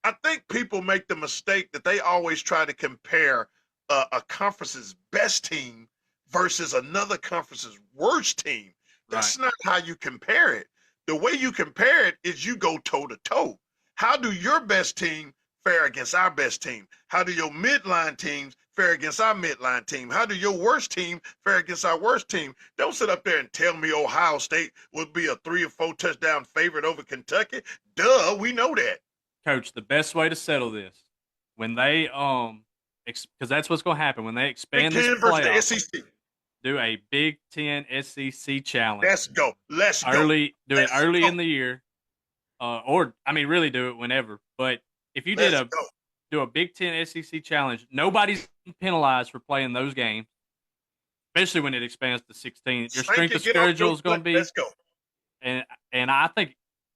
I think people make the mistake that they always try to compare a conference's best team versus another conference's worst team. Right. That's not how you compare it. The way you compare it is you go toe to toe. How do your best team fare against our best team? How do your midline teams fare against our midline team? How do your worst team fare against our worst team? Don't sit up there and tell me Ohio State would be a 3 or 4 touchdown favorite over Kentucky. Duh, we know that. Coach, the best way to settle this when they because that's what's going to happen when they Big expand this Ten versus the playoff. SEC. Do a Big Ten SEC challenge Let's go. Let's go. early. Do it Let's early go. in the year, or I mean, really do it whenever. But if you Let's go. do a Big Ten SEC challenge, nobody's penalized for playing those games, especially when it expands to 16. Your Saint strength can of get off schedule your is going foot. to be, Let's go. and I think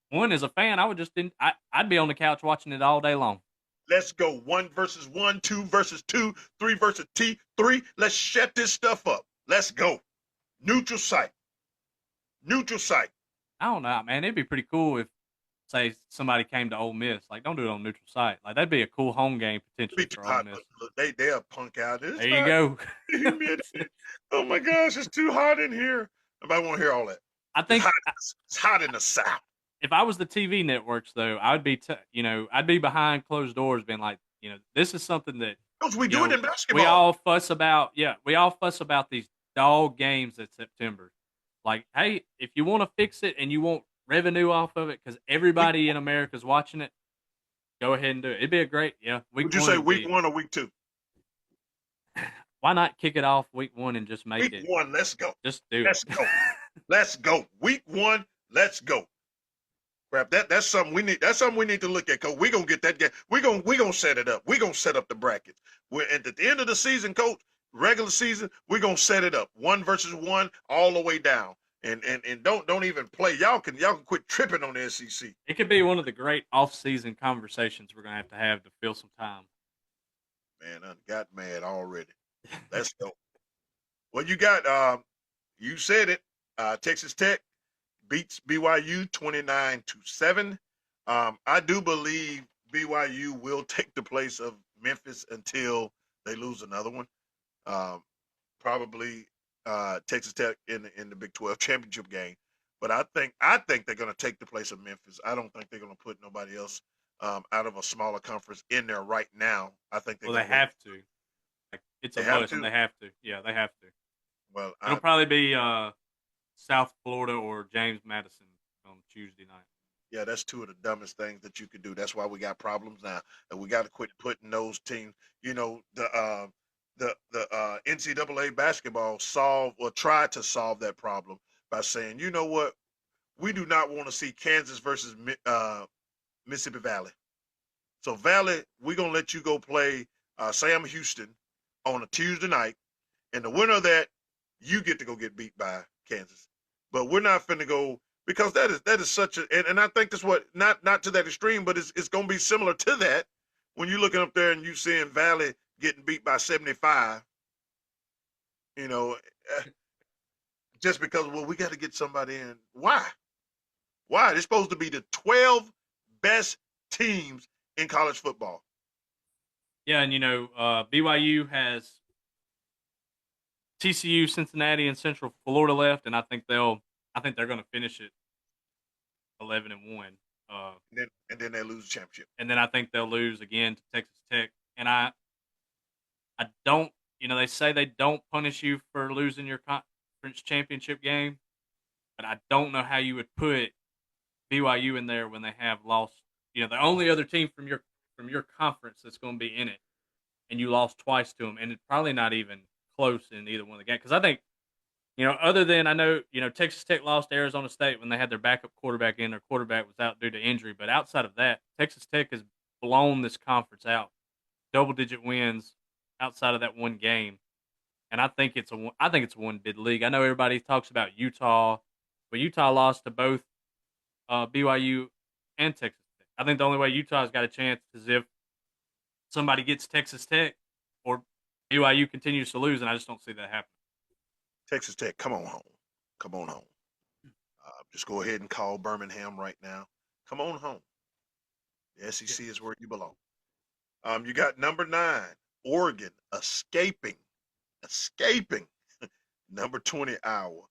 one as a fan, I would just I'd be on the couch watching it all day long. Let's go. 1 versus 1, 2 versus 2, 3 versus 3. Let's shut this stuff up. Let's go. Neutral site. Neutral site. I don't know, man. It'd be pretty cool if, say, somebody came to Ole Miss. Like, don't do it on neutral site. Like, that'd be a cool home game It'd be potentially too for Ole hot. Miss. Look, they'll punk out. It's There you hot. go. Humidity. Oh my gosh, it's too hot in here. Nobody want to hear all that. I It's think hot. It's hot in the south. if I was the TV networks, though, I would be, I'd be behind closed doors, being like, this is something that Because we do it in we basketball. all fuss about. Yeah, we all fuss about these dog games at September. Like, hey, if you want to fix it and you want revenue off of it, because everybody in America is watching it, go ahead and do it. It'd be a great, week Would you one say would week be. 1 or week 2? Why not kick it off week one and just make Week it? 1, let's go. Just do Let's it. go. Let's go. Week 1, let's go. Crap, that's something we need. That's something we need to look at, because we're gonna get that game. We're gonna set it up. We're gonna set up the brackets. We're at the end of the season, coach, regular season, we're gonna set it up. 1 versus 1 all the way down. And don't even play. Y'all can quit tripping on the SEC. It could be one of the great off-season conversations we're gonna have to fill some time. Man, I got mad already. Let's go. Well, you got you said it. Texas Tech beats BYU 29-7. I do believe BYU will take the place of Memphis until they lose another one. Probably Texas Tech in the Big 12 championship game. But I think they're going to take the place of Memphis. I don't think they're going to put nobody else out of a smaller conference in there right now. I think they're Well, they going to have to. Like, it's a must. They have to. Yeah, they have to. Well, it'll probably be South Florida or James Madison on Tuesday night. Yeah, that's two of the dumbest things that you could do. That's why we got problems now, and we got to quit putting those teams. You know, the NCAA basketball tried to solve that problem by saying, you know what, we do not want to see Kansas versus Mississippi Valley. So Valley, we're gonna let you go play Sam Houston on a Tuesday night, and the winner of that, you get to go get beat by Kansas. But we're not finna go, because that is such a, and I think that's what, not to that extreme, but it's going to be similar to that when you're looking up there and you seeing Valley getting beat by 75. You know, just because, well, we got to get somebody in. Why? They're supposed to be the 12 best teams in college football. Yeah, and BYU has TCU, Cincinnati, and Central Florida left, and I think they're going to finish it 11-1. And then they lose the championship. And then I think they'll lose again to Texas Tech. And I don't, they say they don't punish you for losing your conference championship game, but I don't know how you would put BYU in there when they have lost. The only other team from your conference that's going to be in it, and you lost twice to them, and it's probably not even close in either one of the games. Because I think, other than, I know, Texas Tech lost to Arizona State when they had their backup quarterback in. Their quarterback was out due to injury. But outside of that, Texas Tech has blown this conference out. Double-digit wins outside of that one game. And I think it's a one-bid league. I know everybody talks about Utah, but Utah lost to both BYU and Texas Tech. I think the only way Utah's got a chance is if somebody gets Texas Tech or BYU continues to lose, and I just don't see that happening. Texas Tech, come on home. Come on home. Just go ahead and call Birmingham right now. Come on home. The SEC is where you belong. You got number 9, Oregon, escaping number 20, Iowa.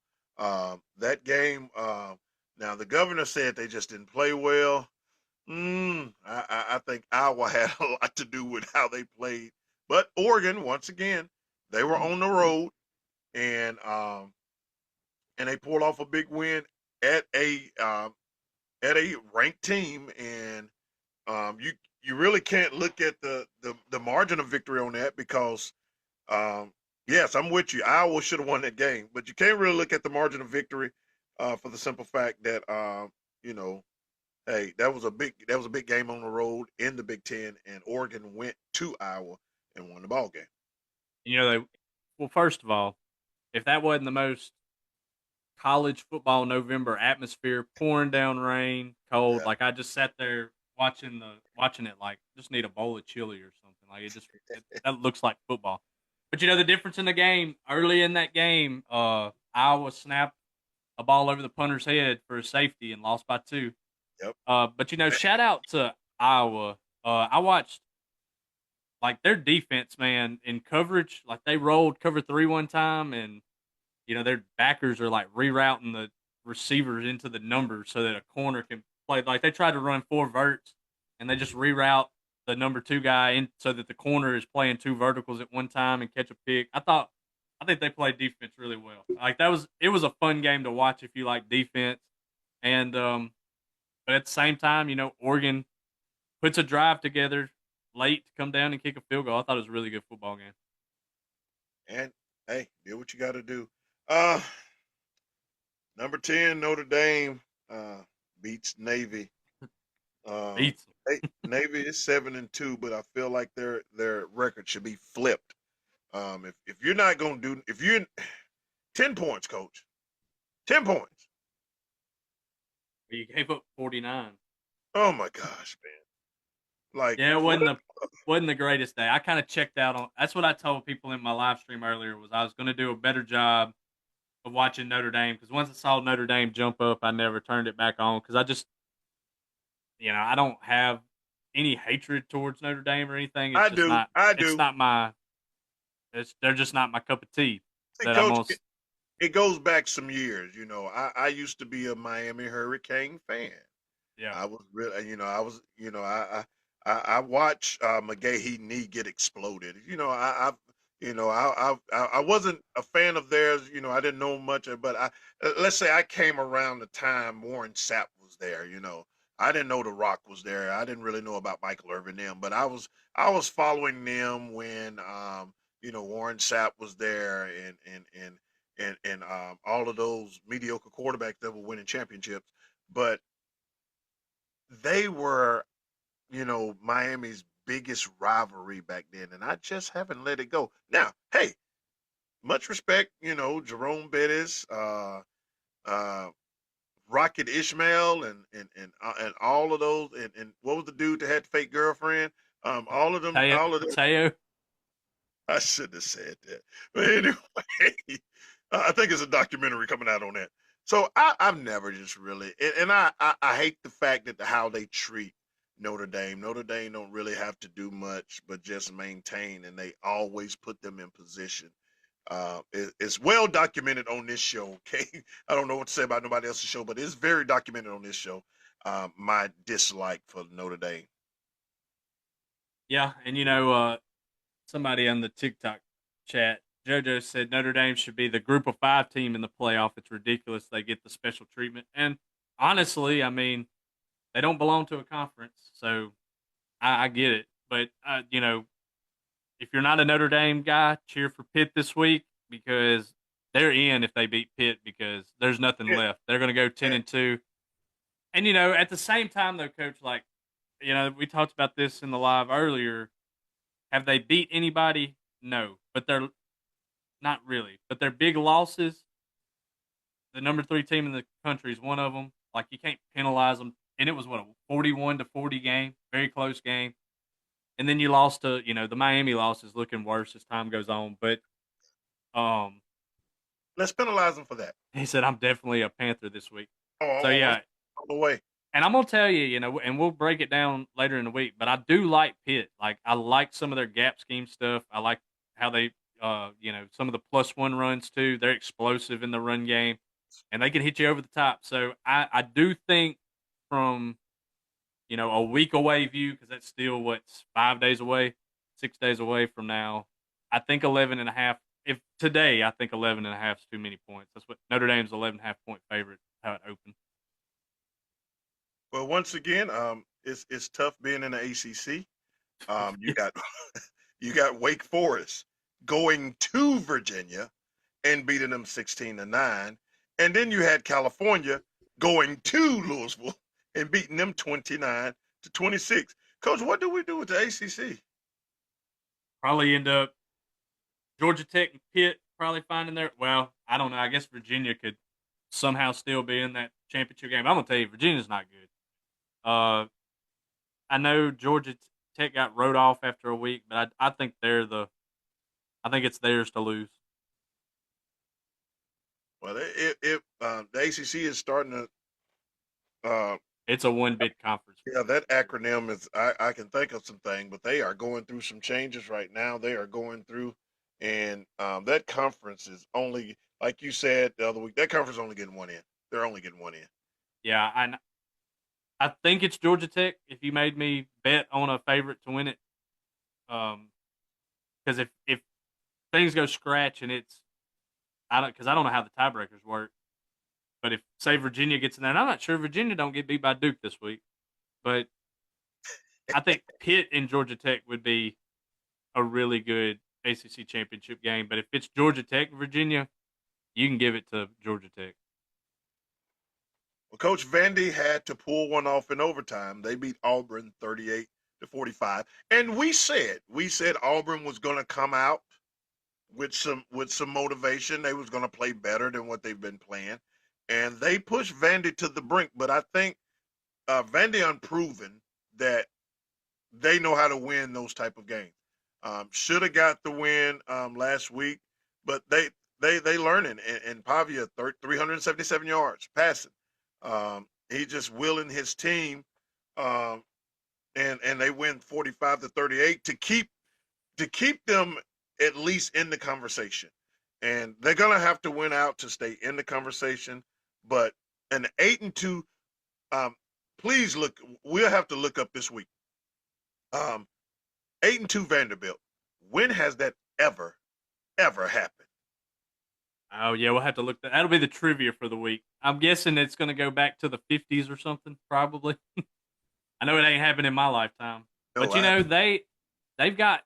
That game, now the governor said they just didn't play well. I think Iowa had a lot to do with how they played. But Oregon, once again, they were on the road, and they pulled off a big win at a ranked team, and you really can't look at the margin of victory on that, because yes, I'm with you. Iowa should have won that game, but you can't really look at the margin of victory for the simple fact that Hey, that was a big game on the road in the Big Ten, and Oregon went to Iowa and won the ball game. You know, well, first of all, if that wasn't the most college football November atmosphere, pouring down rain, cold, Yeah, like I just sat there watching it, like just need a bowl of chili or something. Like that looks like football. But you know the difference in the game early in that game, Iowa snapped a ball over the punter's head for a safety and lost by 2. yep. But you know, shout out to Iowa. I watched like their defense, man, in coverage. Like they rolled cover 3 one time, and you know their backers are like rerouting the receivers into the numbers so that a corner can play. Like they tried to run 4 verts, and they just reroute the number 2 guy in so that the corner is playing 2 verticals at one time and catch a pick. I think they played defense really well. Like it was a fun game to watch if you like defense. And but at the same time, you know, Oregon puts a drive together late to come down and kick a field goal. I thought it was a really good football game. And hey, do what you got to do. Uh, Number 10 Notre Dame beats Navy. Beats them. Navy is 7-2, but I feel like their record should be flipped. If you're not gonna do if you're 10 points, coach, 10 points. You gave up 49. Oh my gosh, man! Like Yeah, it what? wasn't the greatest day. I kind of checked out on. That's what I told people in my live stream earlier was I was going to do a better job of watching Notre Dame because once I saw Notre Dame jump up, I never turned it back on because I just I don't have any hatred towards Notre Dame or anything. I do, I it's do. not my they're just not my cup of tea. See, That I'm coach, gonna it goes back some years. I used to be a Miami Hurricane fan. yeah. I was really, I was, I watched McGahee knee get exploded. I wasn't a fan of theirs. I didn't know much, but let's say I came around the time Warren Sapp was there. I didn't know The Rock was there. I didn't really know about Michael Irvin them, but I was following them when Warren Sapp was there and all of those mediocre quarterbacks that were winning championships, but they were, Miami's biggest rivalry back then, and I just haven't let it go. Now, hey, much respect, Jerome Bettis, uh, Rocket Ishmael, and all of those, and what was the dude that had the fake girlfriend? All of them, all of them. Teo. I shouldn't have said that, but anyway, I think it's a documentary coming out on that. So I've never just really, and I hate the fact that how they treat Notre Dame. Notre Dame don't really have to do much, but just maintain, and they always put them in position. It's well documented on this show. Okay, I don't know what to say about nobody else's show, but it's very documented on this show. My dislike for Notre Dame. Yeah, and somebody on the TikTok chat, JoJo said Notre Dame should be the group of 5 team in the playoff. It's ridiculous they get the special treatment. And honestly, I mean, they don't belong to a conference, so I get it. But if you're not a Notre Dame guy, cheer for Pitt this week because they're in if they beat Pitt because there's nothing Yeah, left. They're going to go ten yeah. and two. And at the same time though, coach, like we talked about this in the live earlier. Have they beat anybody? No, but they're not really. But their big losses, the number 3 team in the country is one of them. Like you can't penalize them. And it was what a 41-40 game, very close game. And then you lost to the Miami loss is looking worse as time goes on. But um, Let's penalize them for that. he said I'm definitely a Panther this week. So Oh, yeah, on the way. and I'm gonna tell you, and we'll break it down later in the week. But I do like Pitt. Like I like some of their gap scheme stuff. I like how they, some of the +1 runs too. They're explosive in the run game, and they can hit you over the top. So I do think from a week away view because that's still what's 5 days away, 6 days away from now. I think 11.5. If today, I think 11.5 is too many points. That's what Notre Dame's 11.5 point favorite. How it opened. Well, once again, it's tough being in the ACC. You got you got Wake Forest going to Virginia and beating them 16-9, and then you had California going to Louisville and beating them 29-26. Coach, what do we do with the ACC? Probably end up Georgia Tech and Pitt probably finding their. Well, I don't know. I guess Virginia could somehow still be in that championship game. I'm gonna tell you, Virginia's not good. Uh, I know Georgia Tech got wrote off after a week, but I think they're the. I think it's theirs to lose. Well, the ACC is starting to. Uh, It's a one bid conference for yeah, sure. that acronym is. I can think of some things, but they are going through some changes right now. They are going through, and that conference is only like you said the other week. That conference is only getting one in. They're only getting one in. Yeah, I think it's Georgia Tech. If you made me bet on a favorite to win it, because if things go scratch and it's I don't know how the tiebreakers work, but if say Virginia gets in there, and I'm not sure Virginia don't get beat by Duke this week, but I think Pitt and Georgia Tech would be a really good ACC championship game. But if it's Georgia Tech and Virginia, you can give it to Georgia Tech. Well, Coach Vandy had to pull one off in overtime. They beat Auburn 38-45, and we said Auburn was going to come out with some motivation. They was going to play better than what they've been playing, and they pushed Vandy to the brink. But I think Vandy unproven that they know how to win those type of games. Should have got the win last week, but they learning. And Pavia 377 yards passing. He just willing his team, um, and they win 45-38 to keep them at least in the conversation. And they're gonna have to win out to stay in the conversation. But an 8-2, um, please look. We'll have to look up this week. Um, 8-2 Vanderbilt. When has that ever happened? Oh yeah, we'll have to look. That'll be the trivia for the week. I'm guessing it's going to go back to the 50s or something. Probably. I know it ain't happened in my lifetime, No, but they've got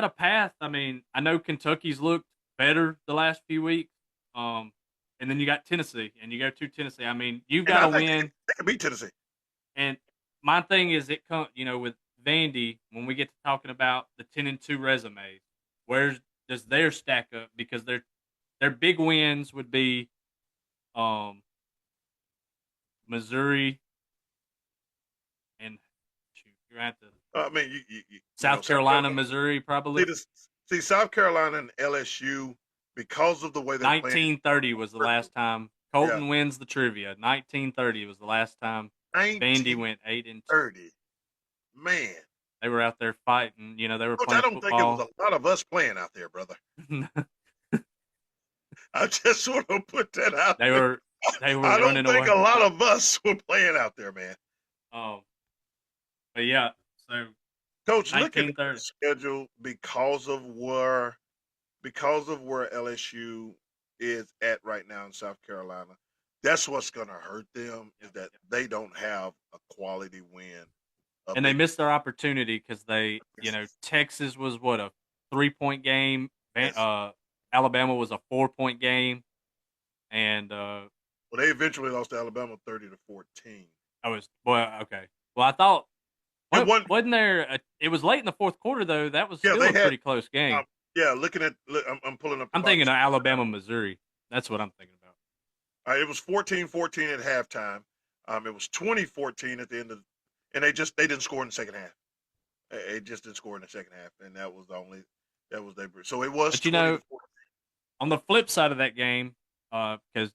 a path. I mean, I know Kentucky's looked better the last few weeks. Um, and then you got Tennessee, and you go to Tennessee. I mean, you've and got I to think win. they can beat Tennessee. And my thing is, it come with Vandy when we get to talking about the 10-2 resumes. Where's does their stack up? Because their big wins would be um, Missouri and shoot, you're at the I mean, you know, South South Carolina, Carolina. Missouri, See, probably. this, see, South Carolina and LSU because of the way they're playing. 1930 was the last time Yeah, Colton wins the trivia. 1930 was the last time Vandy went 8-2. 1930. Man, They were out there fighting. They were coach, I playing don't think it was football. a lot of us playing out there, brother. I just want to put that out they there. were they were I don't running think away. a lot of us were playing out there, man. Um, but yeah, so Coach, looking at the 1930. schedule because of where LSU is at right now in South Carolina, that's what's going to hurt them Yeah, is that yeah. they don't have a quality win, a And they big. missed their opportunity because Yes, Texas was what, a 3 point game. yes. Alabama was a 4 point game, and Well, they eventually lost to Alabama 30-14. I was well, okay. Well, I thought And one, wasn't there? It was late in the fourth quarter though. That was yeah, still they a had. pretty close game. Um, yeah, looking at, I'm pulling up the I'm box thinking of score. Alabama, Missouri. That's what I'm thinking about. It was 14-14 at halftime. It was 20-14 at the end of, and they didn't score in the second half. They just didn't score in the second half, and that was their. So it was But 20-14. on the flip side of that game, because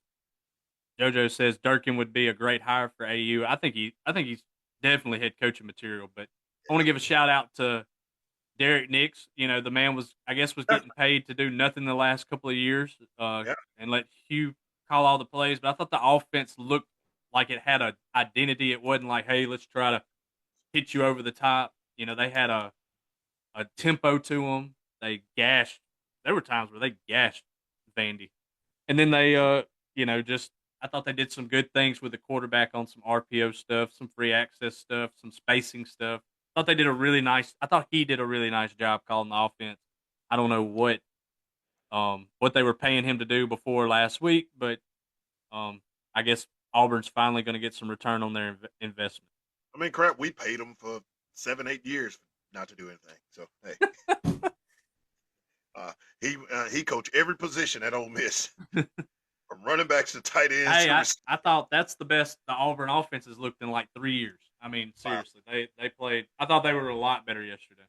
JoJo says Durkin would be a great hire for AU. I think he's definitely head coaching material. But I want to give a shout out to Derek Nix. The man was Yeah, getting paid to do nothing the last couple of years, yeah. and let Hugh call all the plays. But I thought the offense looked like it had a identity. It wasn't like, hey, let's try to hit you over the top. They had a tempo to them. They gashed. There were times where they gashed Vandy, and then they just I thought they did some good things with the quarterback on some RPO stuff, some free access stuff, some spacing stuff. I thought they did a really nice. I thought he did a really nice job calling the offense. I don't know what they were paying him to do before last week, but I guess Auburn's finally going to get some return on their investment. I mean, crap, we paid him for 7, 8 years not to do anything. So hey, he coached every position at Ole Miss, from running backs to tight ends Hey, to I thought that's the best the Auburn offense has looked in like 3 years. I mean, wow. seriously, they played. I thought they were a lot better yesterday.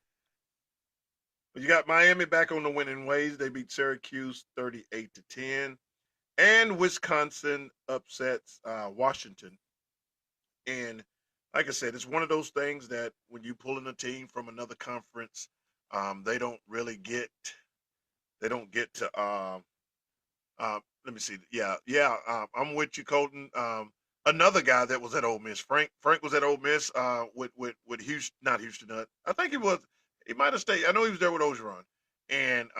You got Miami back on the winning ways. They beat Syracuse 38-10, and Wisconsin upsets Washington. And like I said, it's one of those things that when you pull in a team from another conference, they don't really get. They don't get to let me see. Yeah, yeah. I'm with you, Colton. Another guy that was at Ole Miss, Frank was at Ole Miss. With Houston, not Houston. I think he was. He might have stayed. I know he was there with Ogeron, and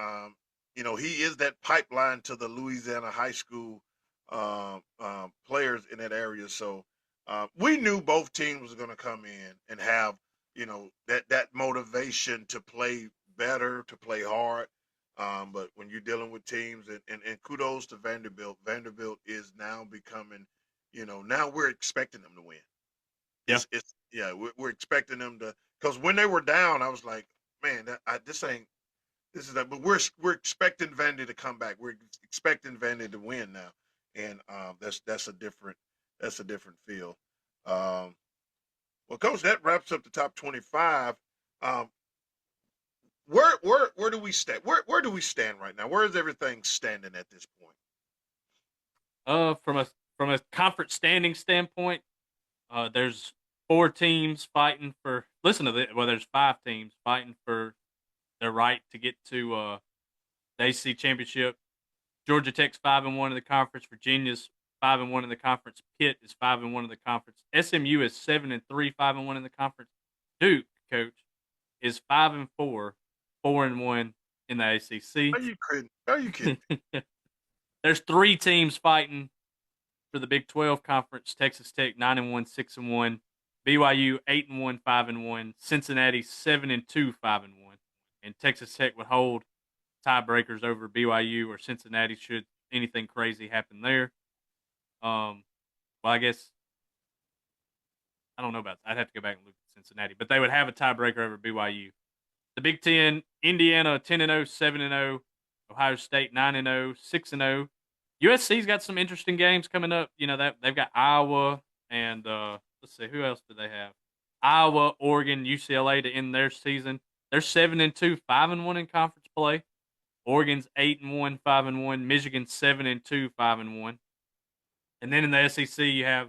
he is that pipeline to the Louisiana high school players in that area. So we knew both teams was going to come in and have that motivation to play better, to play hard. But when you're dealing with teams, and kudos to Vanderbilt, Vanderbilt is now becoming, now we're expecting them to win. Yeah, It's yeah, we're expecting them to, because when they were down, I was like, man, this ain't this is that. But we're expecting Vandy to come back. We're expecting Vandy to win now, and that's a different feel. Um, well, coach, that wraps up the top 25. Um, where do we stand? Where do we stand right now? Where is everything standing at this point? from a conference standing standpoint, there's 4 teams fighting for. Listen to this. Well, there's 5 teams fighting for their right to get to the ACC championship. Georgia Tech's 5-1 in the conference. Virginia's 5-1 in the conference. Pitt is 5-1 in the conference. SMU is 7-3, 5-1 in the conference. Duke, coach, is 5-4, 4-1 in the ACC. Are you kidding? Are you kidding me? There's 3 teams fighting for the Big 12 conference. Texas Tech 9-1, 6-1. BYU 8-1, 5-1. Cincinnati 7-2, 5-1. And Texas Tech would hold tiebreakers over BYU or Cincinnati should anything crazy happen there. Well, I guess I don't know about that. I'd have to go back and look at Cincinnati, but they would have a tiebreaker over BYU. The Big Ten: Indiana 10-0, 7-0. Ohio State 9-0, 6-0. USC's got some interesting games coming up. You know that they've got Iowa and let's see who else do they have? Iowa, Oregon, UCLA to end their season. They're 7-2, 5-1 in conference play. Oregon's 8-1, 5-1. Michigan 7-2, 5-1. And then in the SEC, you have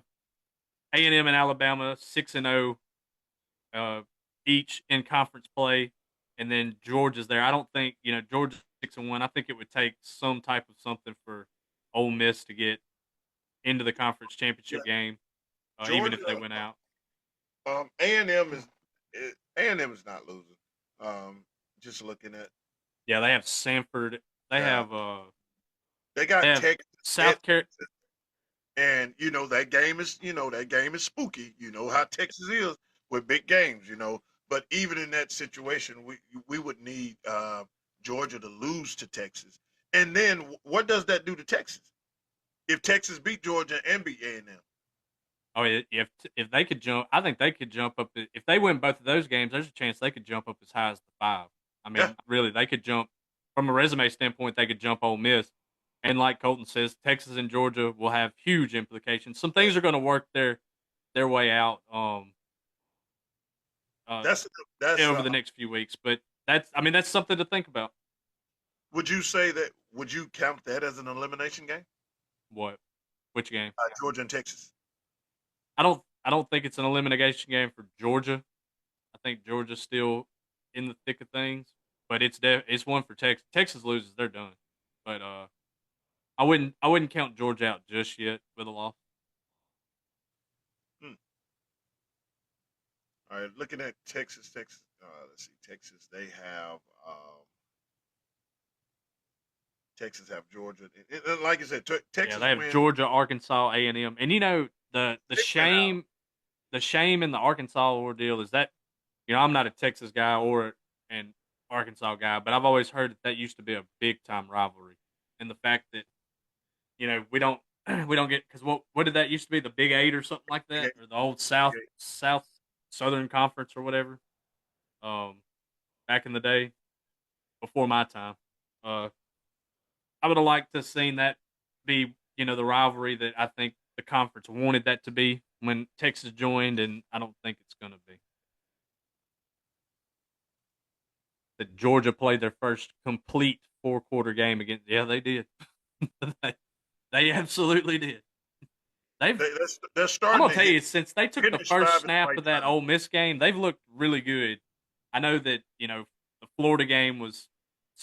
A&M and Alabama 6-0 each in conference play, and then Georgia's there. I don't think Georgia's 6-1. I think it would take some type of something for Ole Miss to get into the conference Yeah, championship game, even if they Georgia. went out. A&M is not losing. Just looking at, Yeah, they have Sanford. They yeah, have they they got have Texas at South Carolina. and that game is spooky. You know how Texas is with big games. But even in that situation, we would need Georgia to lose to Texas, and then what does that do to Texas if Texas beat Georgia and beat A&M? Oh, if they could jump, I think they could jump up. If they win both of those games, there's a chance they could jump up as high as the 5. I Yeah, mean, really, they could jump from a resume standpoint. They could jump Ole Miss, and like Colton says, Texas and Georgia will have huge implications. Some yeah. things are going to work their way out uh, That's that's. over the next few weeks, but that's something to think about. Would you say that? Would you count that as an elimination game? What? Which game? Georgia and Texas. I don't think it's an elimination game for Georgia. I think Georgia's still in the thick of things, but it's one for Texas. Texas loses, they're done. But I wouldn't count Georgia out just yet with a loss. Hmm. All right, looking at Texas. Texas. Let's see. Texas. They have. Texas have Georgia. And like I said, Yeah, Texas they have win. Georgia, Arkansas, A&M, and the They win out. shame in the Arkansas ordeal is that I'm not a Texas guy or an Arkansas guy, but I've always heard that used to be a big time rivalry, and the fact that we don't. we don't get because what did that used to be, the Big Eight or something like Yeah, that, or the old Southern Conference or whatever. Um, Back in the day before my time, uh, I would have liked to have seen that be the rivalry that I think the conference wanted that to be when Texas joined, and I don't think it's going to be. That Georgia played their first complete 4-quarter game against. Yeah, they did. they, they absolutely did. They've. they're I'm starting gonna to tell you, since they took hit the their first stride at the snap right of that time. Ole Miss game, they've looked really good. I know that the Florida game was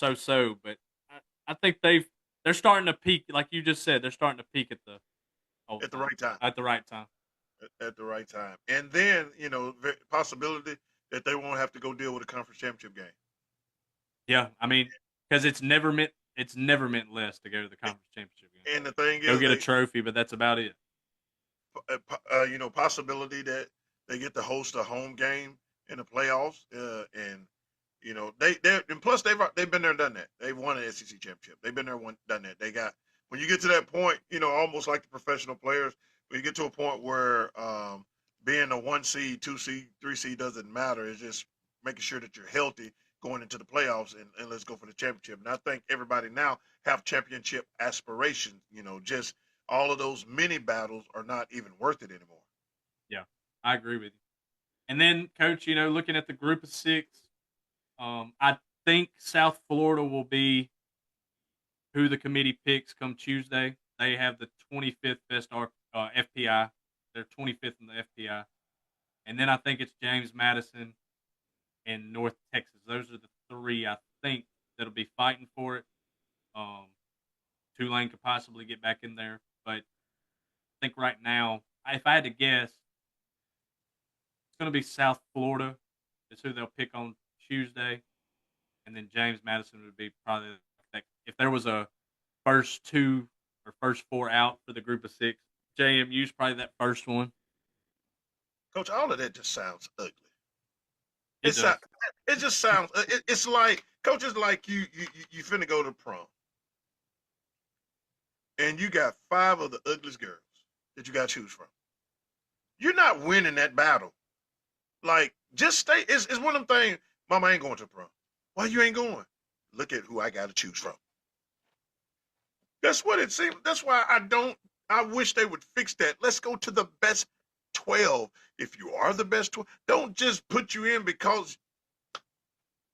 so, but I think they're starting to peak, like you just said. They're starting to peak at the At the right time. at the right time. At the right time. And then, possibility that they won't have to go deal with a conference championship game. Yeah, I mean, because it's never meant less to go to the conference championship game. And the thing Go is, get a trophy, but that's about it. possibility that they get to host a home game in the playoffs, and they and plus they've been there and done that. They've won an SEC championship. They've been there, done that. They got when you get to that point, almost like the professional players, when you get to a point where being a 1 seed, 2 seed, 3 seed doesn't matter. It's just making sure that you're healthy going into the playoffs and let's go for the championship. And I think everybody now have championship aspirations. Just all of those mini battles are not even worth it anymore. Yeah, I agree with you. And then, Coach, looking at the group of six, I think South Florida will be who the committee picks come Tuesday. They have the 25th best FPI. They're 25th in the FPI. And then I think it's James Madison and North Texas. Those are the three I think that'll be fighting for it. Um, Tulane could possibly get back in there, but I think right now, if I had to guess, it's going to be South Florida. Is who they'll pick on Tuesday, and then James Madison would be probably that. If there was a first two or first four out for the group of six, JMU's probably that first one. Coach, all of that just sounds ugly. It does. It just sounds. It's like coach is like you finna go to prom, and you got five of the ugliest girls that you got to choose from. You're not winning that battle. Like, just stay. It's one of them things. Mama ain't going to prom. Why you ain't going? Look at who I got to choose from. That's what it seems. That's why I don't. I wish they would fix that. Let's go to the best 12. If you are the best 12, don't just put you in because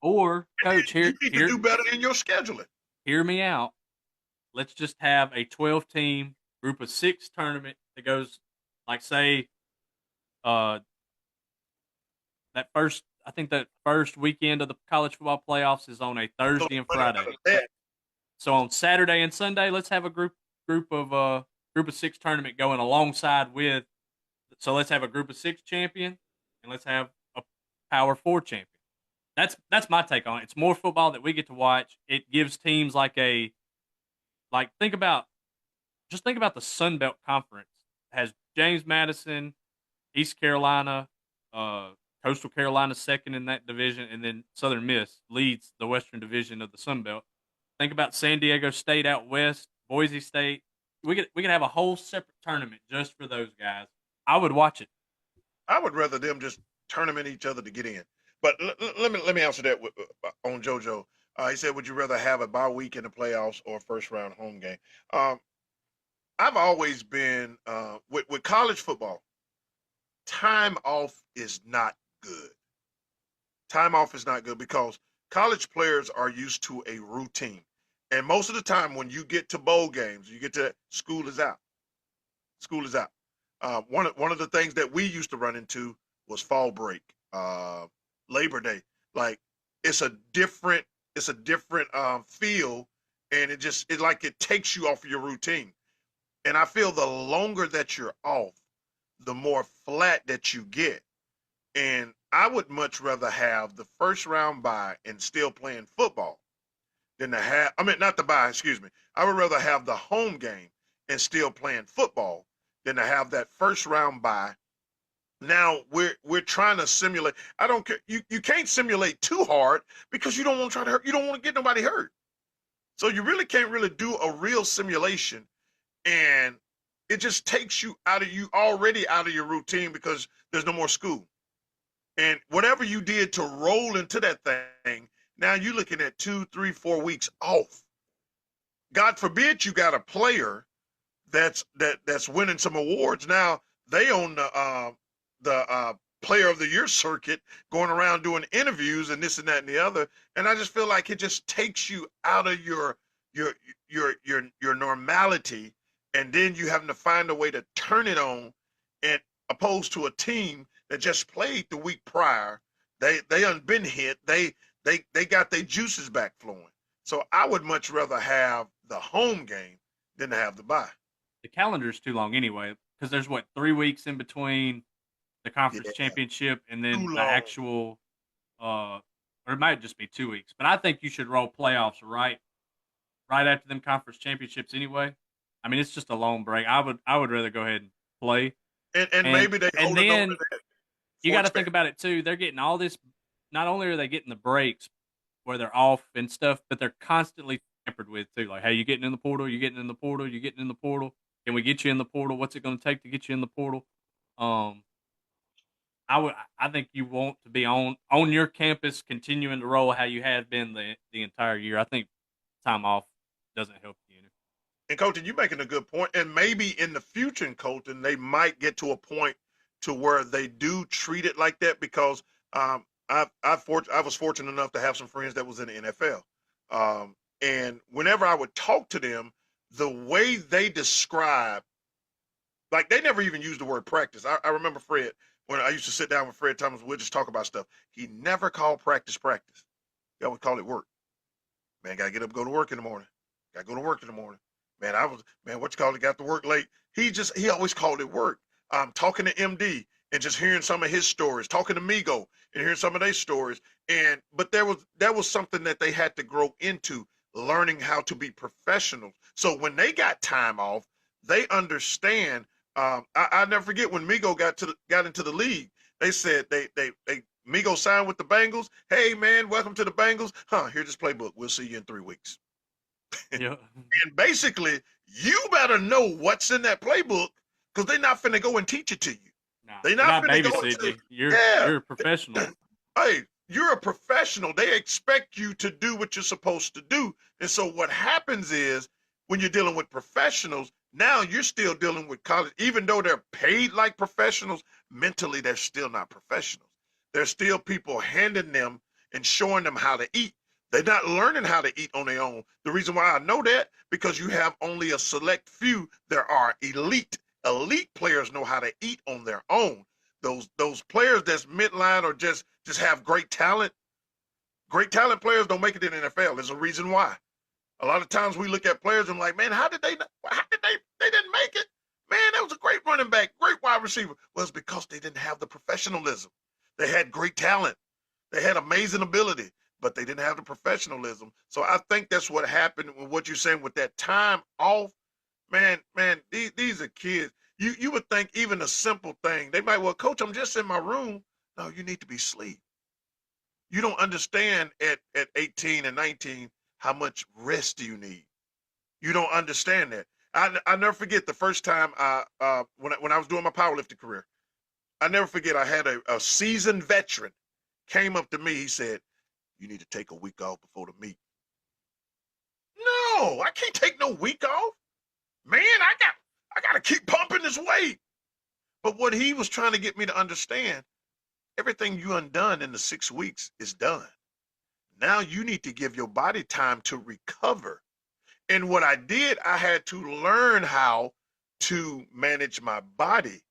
Or coach, you here need to here do better in your scheduling. hear me out. Let's just have a 12 team group of six tournament that goes like say uh that first I think that first weekend of the college football playoffs is on a So Thursday and but out Friday. of that, So on Saturday and Sunday, let's have a group of six tournament going alongside with. So let's have a group of six champion, and let's have a Power Four champion. That's my take on it. It's more football that we get to watch. It gives teams like think about the Sun Belt Conference. It has James Madison, East Carolina, uh, Coastal Carolina second in that division, and then Southern Miss leads the Western Division of the Sun Belt. Think about San Diego State out west, Boise State. We could have a whole separate tournament just for those guys. I would watch it. I would rather them just tournament each other to get in. But let me answer that on JoJo. He said, "Would you rather have a bye week in the playoffs or a first round home game?" Um, I've always been with college football. Time off is not good. Time off is not good because college players are used to a routine, and most of the time when you get to bowl games, you get to school is out. School is out. One of the things that we used to run into was fall break, Labor Day. Like it's a different feel, and it takes you off of your routine. And I feel the longer that you're off, the more flat that you get. And I would much rather have the first round bye and still playing football than to have. I mean, not the bye. Excuse me. I would rather have the home game and still playing football than to have that first round bye. Now we're trying to simulate. I don't care. You can't simulate too hard because you don't want to try to hurt. You don't want to get nobody hurt. So you really can't really do a real simulation and it just takes you out of you already out of your routine because there's no more school. And whatever you did to roll into that thing, now you're looking at 2, 3, 4 weeks off. God forbid you got a player that's winning some awards. Now they own the player of the year circuit, going around doing interviews and this and that and the other. And I just feel like it just takes you out of your your normality, and then you having to find a way to turn it on, and opposed to a team that just played the week prior. They been hit. They got their juices back flowing. So I would much rather have the home game than to have the bye. The calendar's too long anyway, because there's what 3 weeks in between the Yeah, conference championship and then too the long. actual, or it might just be 2 weeks. But I think you should roll playoffs right after them conference championships anyway. I mean, it's just a long break. I would rather go ahead and play, And and maybe they and holding on to then that you for got to think expansion. about it too. They're getting all this. Not only are they getting the breaks where they're off and stuff, but they're constantly tampered with too. Like, hey, you getting in the portal? You getting in the portal? You getting in the portal? Can we get you in the portal? What's it going to take to get you in the portal? Um, I think you want to be on your campus, continuing to roll how you have been the entire year. I think time off doesn't help you. And Colton, you're making a good point. And maybe in the future, in Colton, they might get to a point to where they do treat it like that because I was fortunate enough to have some friends that was in the NFL. And whenever I would talk to them, the way they describe, like they never even used the word practice. I remember Fred, when I used to sit down with Fred Thomas, we'd just talk about stuff. He never called practice practice. He always called it work. Man, gotta get up, go to work in the morning. Gotta go to work in the morning. Man, what you call it, got to work late. He always called it work. Talking to MD and just hearing some of his stories, talking to Migo and hearing some of their stories. But that was something that they had to grow into, learning how to be professionals. So when they got time off, they understand. I never forget when Migo got into the league. They said they Migo signed with the Bengals. Hey man, welcome to the Bengals. Here's this playbook. We'll see you in 3 weeks. Yeah, And basically, you better know what's in that playbook because they're not finna go and teach it to you. nah, They're they're not not finna go babysitting into, you. You're yeah. you're a professional. Hey, you're a professional. They expect you to do what you're supposed to do. And so what happens is when you're dealing with professionals, now you're still dealing with college, even though they're paid like professionals, mentally they're still not professionals. There's still people handing them and showing them how to eat. They're not learning how to eat on their own. The reason why I know that, because you have only a select few. There are elite players know how to eat on their own. Those players that's midline or just have great talent. Great talent players don't make it in the NFL. There's a reason why. A lot of times we look at players and like, man, how did they? How did they didn't make it? Man, that was a great running back, great wide receiver. Well, it's because they didn't have the professionalism. They had great talent. They had amazing ability, but they didn't have the professionalism. So I think that's what happened with what you're saying with that time off. Man, these are kids. You would think even a simple thing, they might, well, coach, I'm just in my room. No, you need to be asleep. You don't understand at 18 and 19 how much rest do you need. You don't understand that. I never forget the first time when I was doing my powerlifting career. I never forget I had a seasoned veteran came up to me. He said, "You need to take a week off before the meet." No, I can't take no week off. Man, I got to keep pumping this weight. But what he was trying to get me to understand, everything you undone in the 6 weeks is done. Now you need to give your body time to recover. And what I did, I had to learn how to manage my body.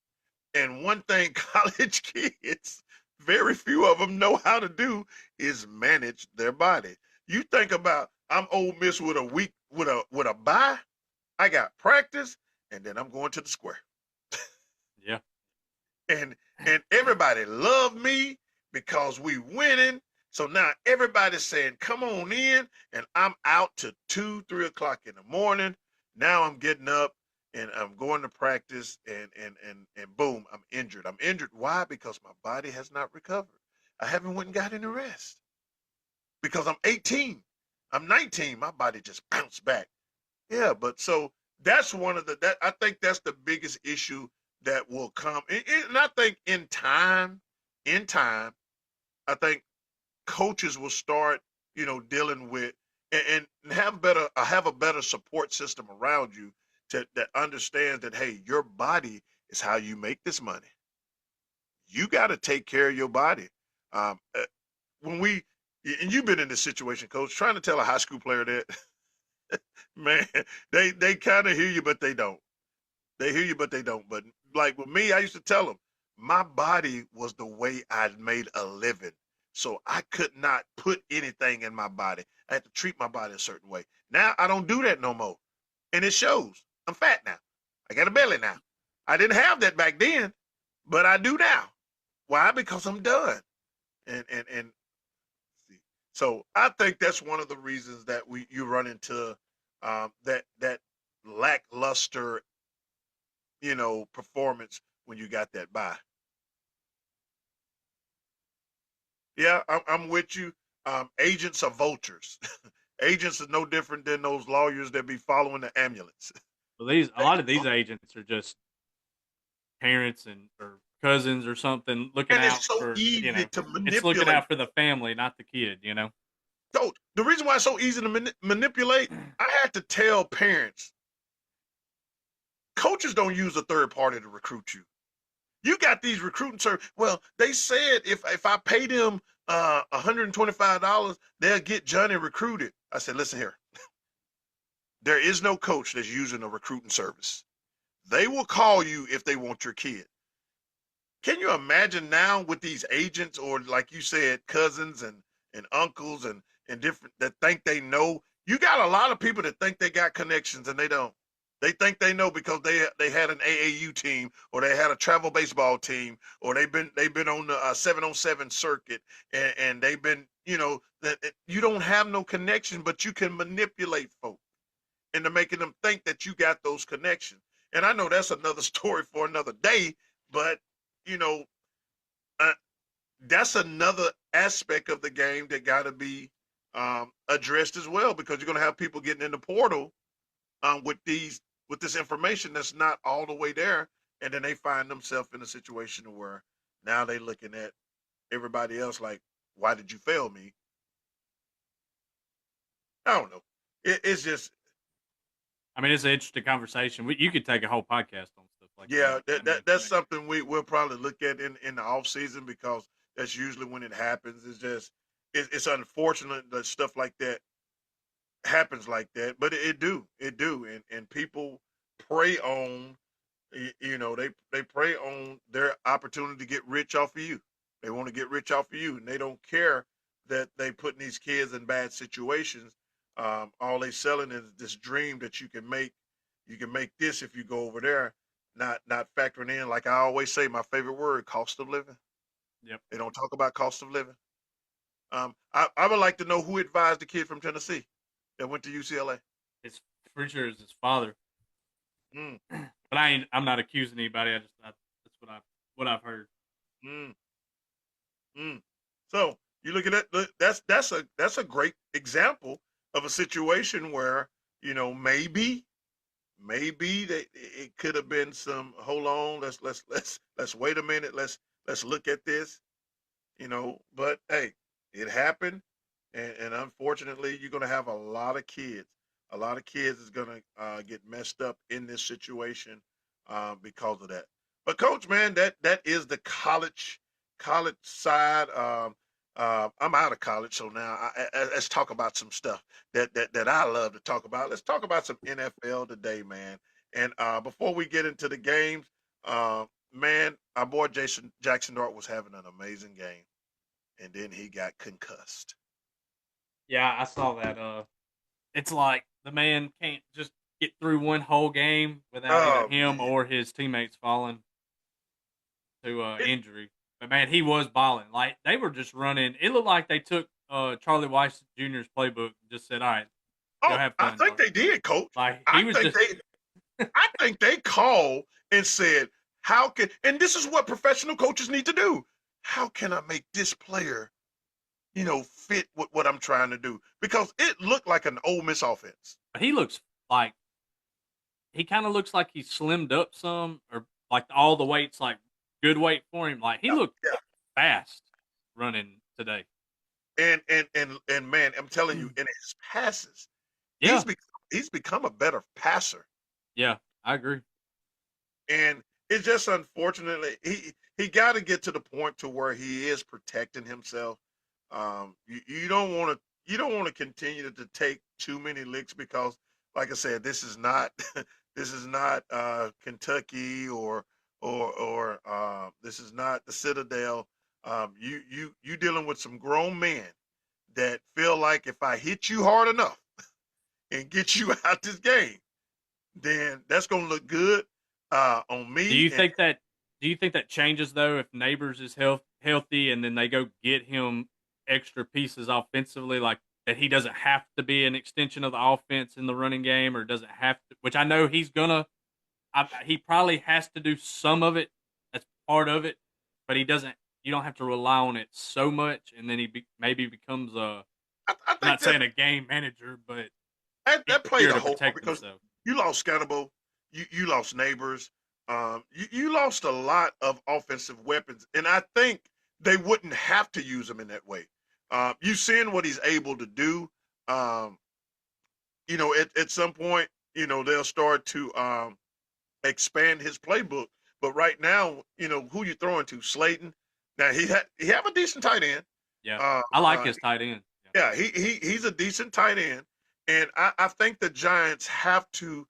And one thing college kids, very few of them know how to do is manage their body. You think about, I'm Ole Miss with a week with a bye. I got practice, and then I'm going to the square. Yeah, And everybody loved me because we winning. So now everybody's saying, "Come on in," and I'm out to 2, 3 o'clock in the morning. Now I'm getting up and I'm going to practice, and boom, I'm injured. I'm injured. Why? Because my body has not recovered. I haven't went and got any rest because I'm 18. I'm 19. My body just bounced back. Yeah, but so that's one of the that I think that's the biggest issue that will come. And I think in time, I think coaches will start, dealing with and have a better support system around you that understands that hey, your body is how you make this money. You got to take care of your body. When we and you've been in this situation, coach, trying to tell a high school player that man, they kind of hear you, but they don't. They hear you, but they don't. But like with me, I used to tell them my body was the way I made a living. So I could not put anything in my body. I had to treat my body a certain way. Now I don't do that no more. And it shows. I'm fat now. I got a belly now. I didn't have that back then, but I do now. Why? Because I'm done. And so I think that's one of the reasons that you run into that lackluster performance when you got that buy. Yeah, I'm with you. Agents are vultures. Agents are no different than those lawyers that be following the ambulance. So a lot of these agents are just parents and or cousins or something looking And it's out so for easy to it's looking manipulate. out for the family, not the kid. So the reason why it's so easy to manipulate, I had to tell parents, coaches don't use a third party to recruit you. You got these recruiting services. Well, they said if I pay them $125, they'll get Johnny recruited. I said, listen here. There is no coach that's using a recruiting service. They will call you if they want your kid. Can you imagine now with these agents or like you said, cousins and uncles and different that think they know? You got a lot of people that think they got connections and they don't. They think they know because they had an AAU team or they had a travel baseball team or they've been on the 7-on-7 circuit and they've been that you don't have no connection, but you can manipulate folks into making them think that you got those connections. And I know that's another story for another day, but you know uh, that's another aspect of the game that got to be addressed as well because you're going to have people getting in the portal with this information that's not all the way there, and then they find themselves in a situation where now they looking at everybody else like, why did you fail me? I don't know. It's just I mean, it's an interesting conversation. You could take a whole podcast on stuff like yeah, that. that's something we'll probably look at in the off season because that's usually when it happens. It's just it's unfortunate that stuff like that happens like that, but it do, and people prey on they prey on their opportunity to get rich off of you. They want to get rich off of you, and they don't care that they putting these kids in bad situations. All they selling is this dream that you can make this if you go over there, not factoring in, like I always say, my favorite word, cost of living. Yep. They don't talk about cost of living. I would like to know who advised the kid from Tennessee that went to UCLA. It's pretty sure it's his father, Mm, but I'm not accusing anybody. That's what I've heard. mm, mm. So you look at that. That's a great example of a situation where maybe that it could have been some. Hold on, let's wait a minute. Let's look at this. But hey, it happened, and unfortunately, you're gonna have a lot of kids. A lot of kids is gonna get messed up in this situation because of that. But coach, man, that is the college side. I'm out of college, so now let's talk about some stuff that I love to talk about. Let's talk about some NFL today, man. And before we get into the games, man, our boy Jackson Dart was having an amazing game and then he got concussed. Yeah, I saw that. It's like the man can't just get through one whole game without either Oh him man, or his teammates falling to it, injury. But man, he was balling. Like they were just running. It looked like they took Charlie Weiss Jr.'s playbook and just said, "All right, go oh, have I fun, think y'all." they did, coach. Like I he was think just they, I think they called and said, "How can?" And this is what professional coaches need to do. How can I make this player, fit with what I'm trying to do? Because it looked like an Ole Miss offense. he looks like he kind of looks like he slimmed up some, or like all the weights like good weight for him. Like he Yeah, looked yeah. fast running today. And man, I'm telling you, in his passes, he's Yeah, be, he's become a better passer. yeah, I agree. And it's just unfortunately he got to get to the point to where he is protecting himself. You don't want to continue to take too many licks because, like I said, this is not this is not Kentucky or this is not the Citadel. You dealing with some grown men that feel like if I hit you hard enough and get you out this game, then that's gonna look good on Do me. you And think that? Do you think that changes though if Neighbors is healthy and then they go get him extra pieces offensively, like that he doesn't have to be an extension of the offense in the running game, or doesn't have to? Which I know he's gonna. He probably has to do some of it. That's part of it, but he doesn't. You don't have to rely on it so much, and then maybe becomes a. I I'm think not saying a game manager, but he's that plays here a to whole part protect because himself. you lost Scannable, you lost Neighbors, you lost a lot of offensive weapons, and I think they wouldn't have to use them in that way. You seeing what he's able to do. Um, at some point, they'll start to expand his playbook. But right now, who you throwing to? Slayton. Now he have a decent tight end. Yeah, Uh, I like uh, his tight end. Yeah. yeah, he's a decent tight end, and I think the Giants have to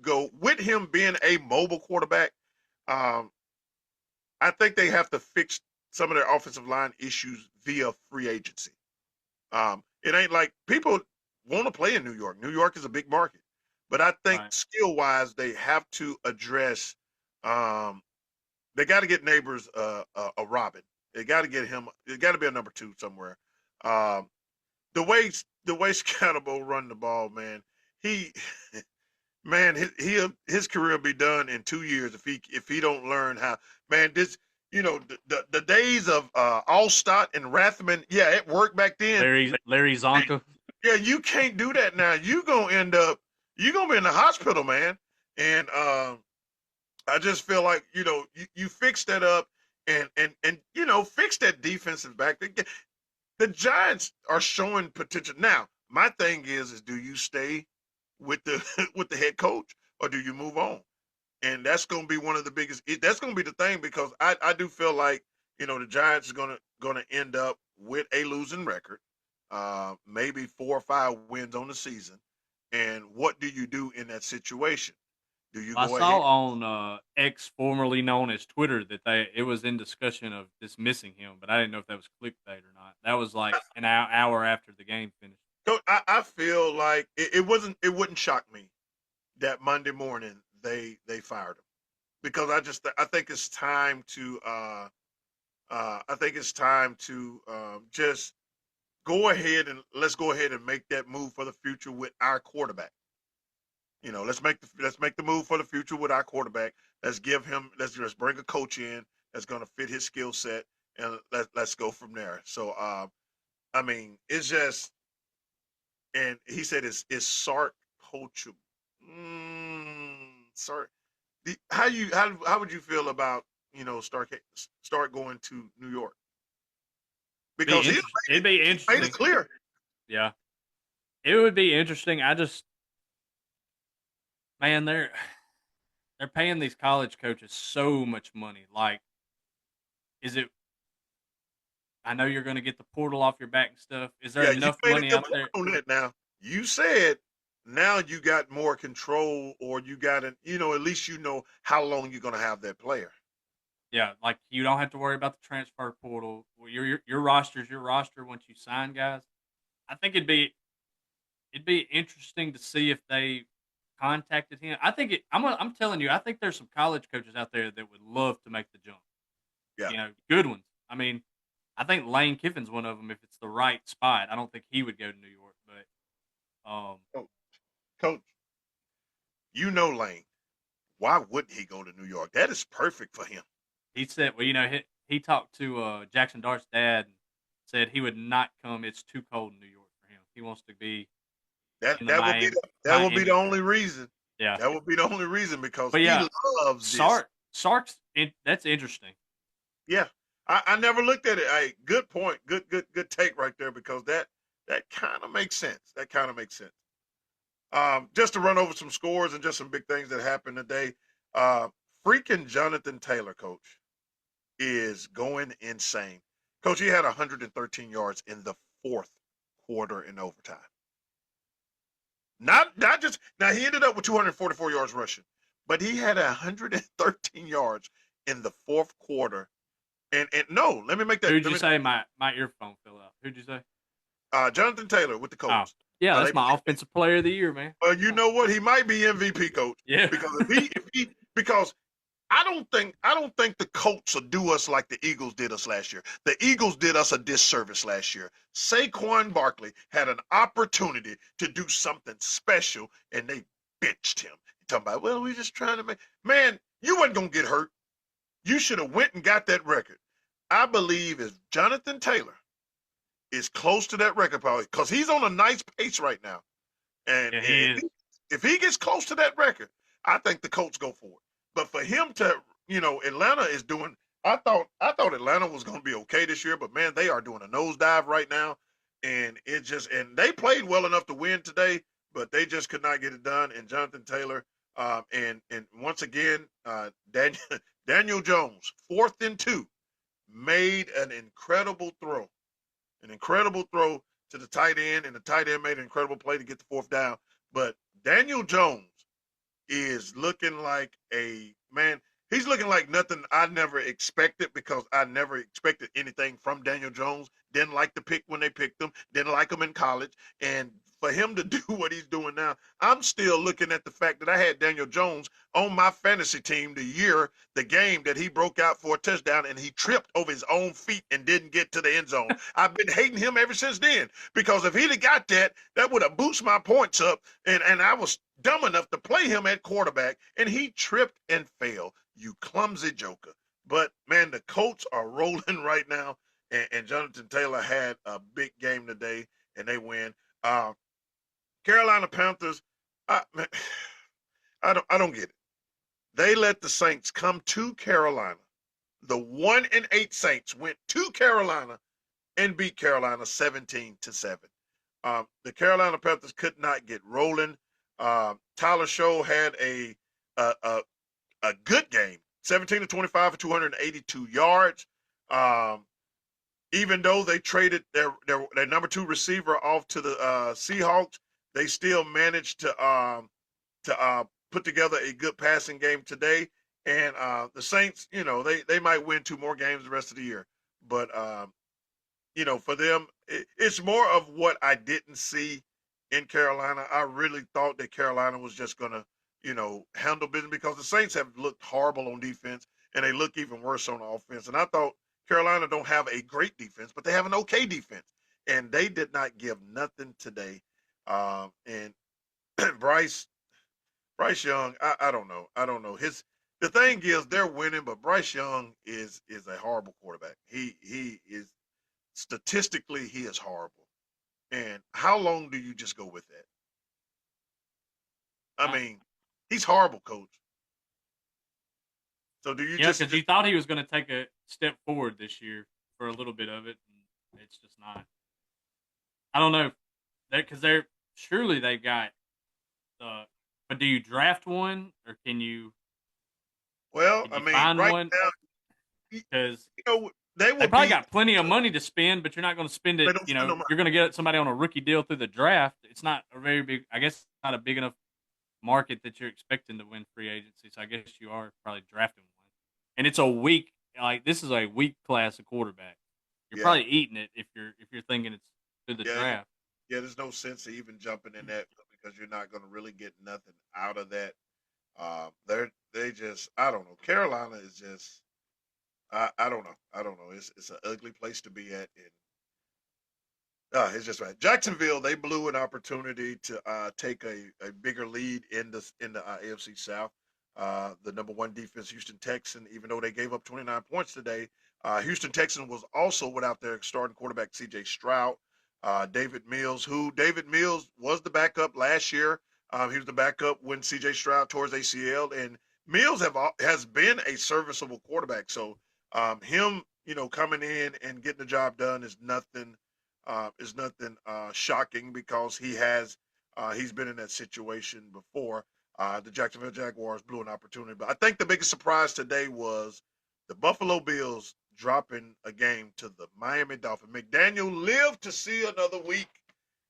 go with him being a mobile quarterback. Um, I think they have to fix some of their offensive line issues via free agency. It ain't like people want to play in New York. New York is a big market, but I think Right. skill wise they have to address. Um, they got to get Neighbors a Robin. They got to get him. It got to be a number two somewhere. Um, the way Scannable run the ball, man, he man, his career will be done in 2 years if he don't learn how. Man, this the days of Allstott and Rathman, yeah, it worked back then. Larry Zonka. Yeah, you can't do that now. You gonna be in the hospital, man. And I just feel like you fix that up and fix that defensive back. The Giants are showing potential. Now, my thing is do you stay with the with the head coach or do you move on? And that's going to be one of the biggest. That's going to be the thing because I do feel like the Giants is going to end up with a losing record, maybe 4 or 5 wins on the season. And what do you do in that situation? Do you I go saw ahead? on X, formerly known as Twitter, that it was in discussion of dismissing him, but I didn't know if that was clickbait or not. That was like an hour after the game finished. So I feel like it wasn't. It wouldn't shock me that Monday morning they fired him because I think it's time to I think it's time to just go ahead and let's go ahead and make that move for the future with our quarterback. Let's make the move for the future with our quarterback. Let's just bring a coach in that's going to fit his skill set and let's go from there. So I mean it's just and he said is Sark coachable. Sark how would you feel about start going to New York Be because interesting. It'd be he made it interesting. clear. Yeah, it would be interesting. I just, man, they're paying these college coaches so much money. Like, is it? I know you're going to get the portal off your back and stuff. Is there Yeah, you enough made a money good out point there? on that. Now you said now you got more control, or you got an at least you know how long you're going to have that player. Yeah, like you don't have to worry about the transfer portal. Well, your roster's your roster once you sign guys. I think it'd be interesting to see if they contacted him. I think I'm telling you, I think there's some college coaches out there that would love to make the jump. Yeah, Good ones. I mean, I think Lane Kiffin's one of them if it's the right spot. I don't think he would go to New York, but coach, coach, you know Lane. Why wouldn't he go to New York? That is perfect for him. he said, well, he talked to Jackson Dart's dad and said he would not come. It's too cold in New York for him. He wants to be That in the that will be Miami the, that will be the Miami. only reason. Yeah. That would be the only reason because But he yeah, loves this. That's interesting. Yeah, I never looked at it. Good point. Good take right there because that kind of makes sense. That kind of makes sense. Just to run over some scores and just some big things that happened today. Uh, Freaking Jonathan Taylor, coach, is going insane. Coach, he had 113 yards in the fourth quarter in overtime. Not just now he ended up with 244 yards rushing, but he had 113 yards in the fourth quarter. And no, let me make that. Who'd Let you me say my earphone fell out? Who'd you say? Jonathan Taylor with the Oh, Colts. yeah, They that's my offensive player of the year, man. well, you know what? He might be MVP, coach, Yeah. because if he because I don't think the Colts will do us like the Eagles did us last year. The Eagles did us a disservice last year. Saquon Barkley had an opportunity to do something special, and they benched him. Talking about, well, we're just trying to make man. You wasn't gonna get hurt. You should have went and got that record. I believe if Jonathan Taylor is close to that record, probably because he's on a nice pace right now. And Yeah, he if is. he gets close to that record, I think the Colts go for it. But for him to, Atlanta is doing. I thought Atlanta was going to be okay this year, but man, they are doing a nosedive right now, and they played well enough to win today, but they just could not get it done. And Jonathan Taylor, and once again, Daniel Daniel Jones, 4th and 2, made an incredible throw to the tight end, and the tight end made an incredible play to get the fourth down. But Daniel Jones is looking like a man. He's looking like nothing I never expected because I never expected anything from Daniel Jones. Didn't like the pick when they picked him. Didn't like him in college. And for him to do what he's doing now, I'm still looking at the fact that I had Daniel Jones on my fantasy team the game that he broke out for a touchdown and he tripped over his own feet and didn't get to the end zone. I've been hating him ever since then because if he'd have got that would have boosted my points up. And I was dumb enough to play him at quarterback, and he tripped and fell. You clumsy joker. But man, the Colts are rolling right now, and Jonathan Taylor had a big game today, and they win. Uh, Carolina Panthers, I, I don't get it. They let the Saints come to Carolina. The 1-8 Saints went to Carolina and beat Carolina 17-7. The Carolina Panthers could not get rolling. Tyler Show had a, a a good game, 17-25 for 282 yards. Um, Even though they traded their number 2 receiver off to the Seahawks, they still managed to put together a good passing game today. And the Saints, they might win 2 more games the rest of the year, but for them, it's more of what I didn't see in Carolina. I really thought that Carolina was just going to, handle business because the Saints have looked horrible on defense and they look even worse on offense. And I thought Carolina don't have a great defense, but they have an okay defense. And they did not give nothing today. And Bryce Bryce Young, I don't know. I don't know. The thing is they're winning, but Bryce Young is a horrible quarterback. He is statistically he is horrible. And how long do you just go with that? I Uh, mean, he's horrible, coach. So do you yeah, just because you thought he was going to take a step forward this year for a little bit of it, and it's just not. I don't know because they're surely they've got. But do you draft one or well, can I you mean, find right one? now, you Because know, they they will probably be got plenty of money to spend, but you're not going to spend they it. don't spend no money. You're going to get somebody on a rookie deal through the draft. It's not a very big. I guess it's not a big enough market that you're expecting to win free agency. So I guess you are probably drafting one. And it's a weak like this is a weak class of quarterback. You're Yeah. probably eating it if you're thinking it's through the Yeah, draft. yeah, there's no sense of even jumping in that because you're not going to really get nothing out of that. They just I don't know. Carolina is just I don't know. I don't know. It's an ugly place to be at, and it's just right. Jacksonville, they blew an opportunity to take a bigger lead in the AFC South. The number 1 defense, Houston Texan, even though they gave up 29 points today, Houston Texan was also without their starting quarterback C.J. Stroud. David Mills was the backup last year. He was the backup when C.J. Stroud tore his ACL, and Mills has been a serviceable quarterback. So him, coming in and getting the job done is nothing shocking because he's been in that situation before. The Jacksonville Jaguars blew an opportunity, but I think the biggest surprise today was the Buffalo Bills dropping a game to the Miami Dolphins. McDaniel lived to see another week.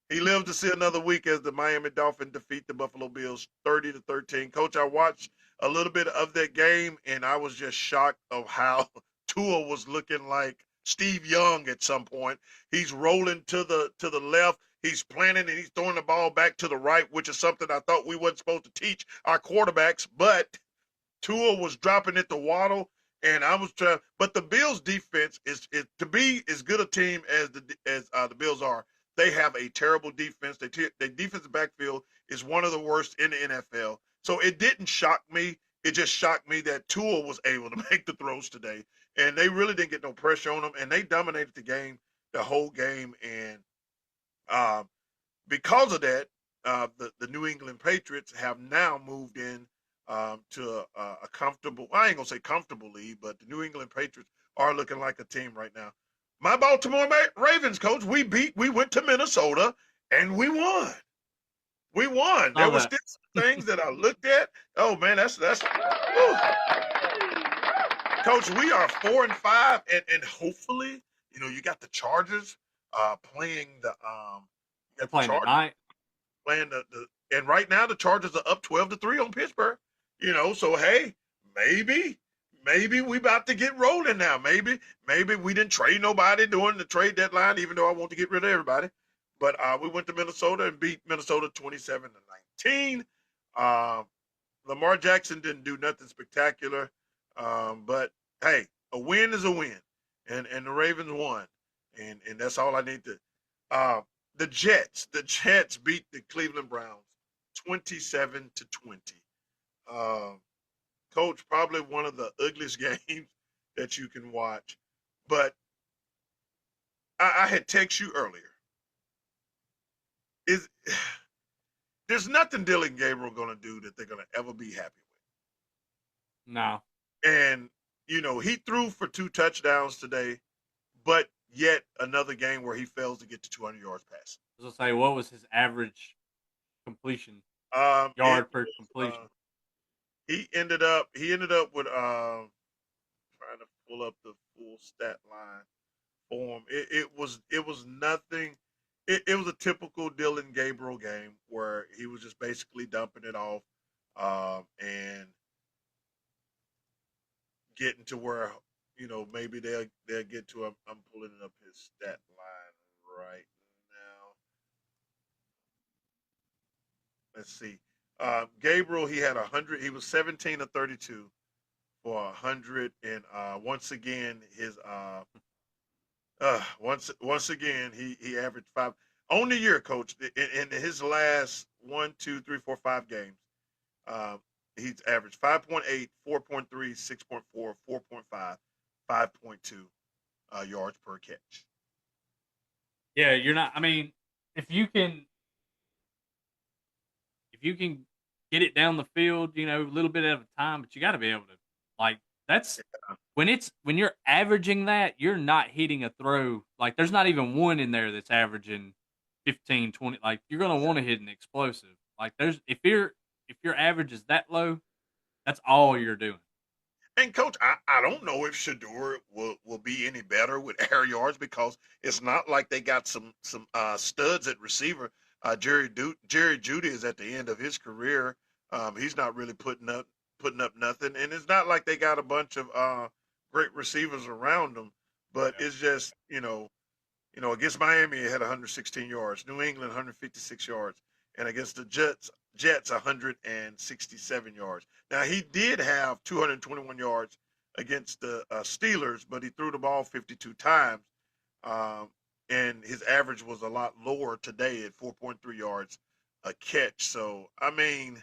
He lived to see another week as the Miami Dolphins defeat the Buffalo Bills 30-13. Coach, I watched a little bit of that game and I was just shocked of how Tua was looking like Steve Young at some point. He's rolling to the left. He's planning and he's throwing the ball back to the right, which is something I thought we wasn't supposed to teach our quarterbacks. But Tua was dropping it to Waddle, and I was trying. But the Bills' defense is to be as good a team as the Bills are. They have a terrible defense. Their defensive backfield is one of the worst in the NFL. So it didn't shock me. It just shocked me that Tua was able to make the throws today, and they really didn't get no pressure on them, and they dominated the whole game, and um, because of that, the New England Patriots have now moved in to a comfortable. I ain't gonna say comfortable lead, but the New England Patriots are looking like a team right now. My Baltimore Ravens coach, we went to Minnesota and we won. We won. There Saw were that. still some things that I looked at. Oh man, that's whew. Coach. We are 4-5, and hopefully, you got the Chargers playing They're the playing Chargers tonight. playing and right now the Chargers are up 12-3 on Pittsburgh. So hey, maybe we about to get rolling now. Maybe we didn't trade nobody during the trade deadline, even though I want to get rid of everybody. But we went to Minnesota and beat Minnesota 27-19. Um, Lamar Jackson didn't do nothing spectacular, but hey, a win is a win, and the Ravens won, and that's all I need to. Uh, the Jets beat the Cleveland Browns 27-20. Um, Coach, probably one of the ugliest games that you can watch, but I had texted you earlier. Is there's nothing Dylan Gabriel going to do that they're going to ever be happy No. with, and he threw for 2 touchdowns today, but yet another game where he fails to get to 200 yards passing. I was gonna say, what was his average completion It yard per was completion? he ended up with trying to pull up the full stat line for him. It was nothing. It was a typical Dylan Gabriel game where he was just basically dumping it off, and getting to where maybe they'll get to him. I'm pulling up his stat line right now. Let's see. Gabriel, he had 100. He was 17 of 32 for 100, and once again once again he averaged five on the year, coach. In his last 1, 2, 3, 4, 5 games, um, he's averaged 5.8, 4.3, 6.4, 4.5, 5.2 yards per catch. Yeah, you're not. I mean, if you can, if you can get it down the field, a little bit at a time, but you got to be able to, like, that's when you're averaging that, you're not hitting a throw. Like, there's not even one in there that's averaging 15, 20. Like, you're gonna want to hit an explosive. Like, there's if your average is that low, that's all you're doing. And coach, I don't know if Shador will be any better with air yards because it's not like they got some studs at receiver. Jerry Judy is at the end of his career. He's not really putting up nothing, and it's not like they got a bunch of great receivers around them. But Yeah. it's just against Miami, it had 116 yards. New England, 156 yards, and against the Jets, 167 yards. Now he did have 221 yards against the Steelers, but he threw the ball 52 times, um, and his average was a lot lower today at 4.3 yards a catch. So I mean,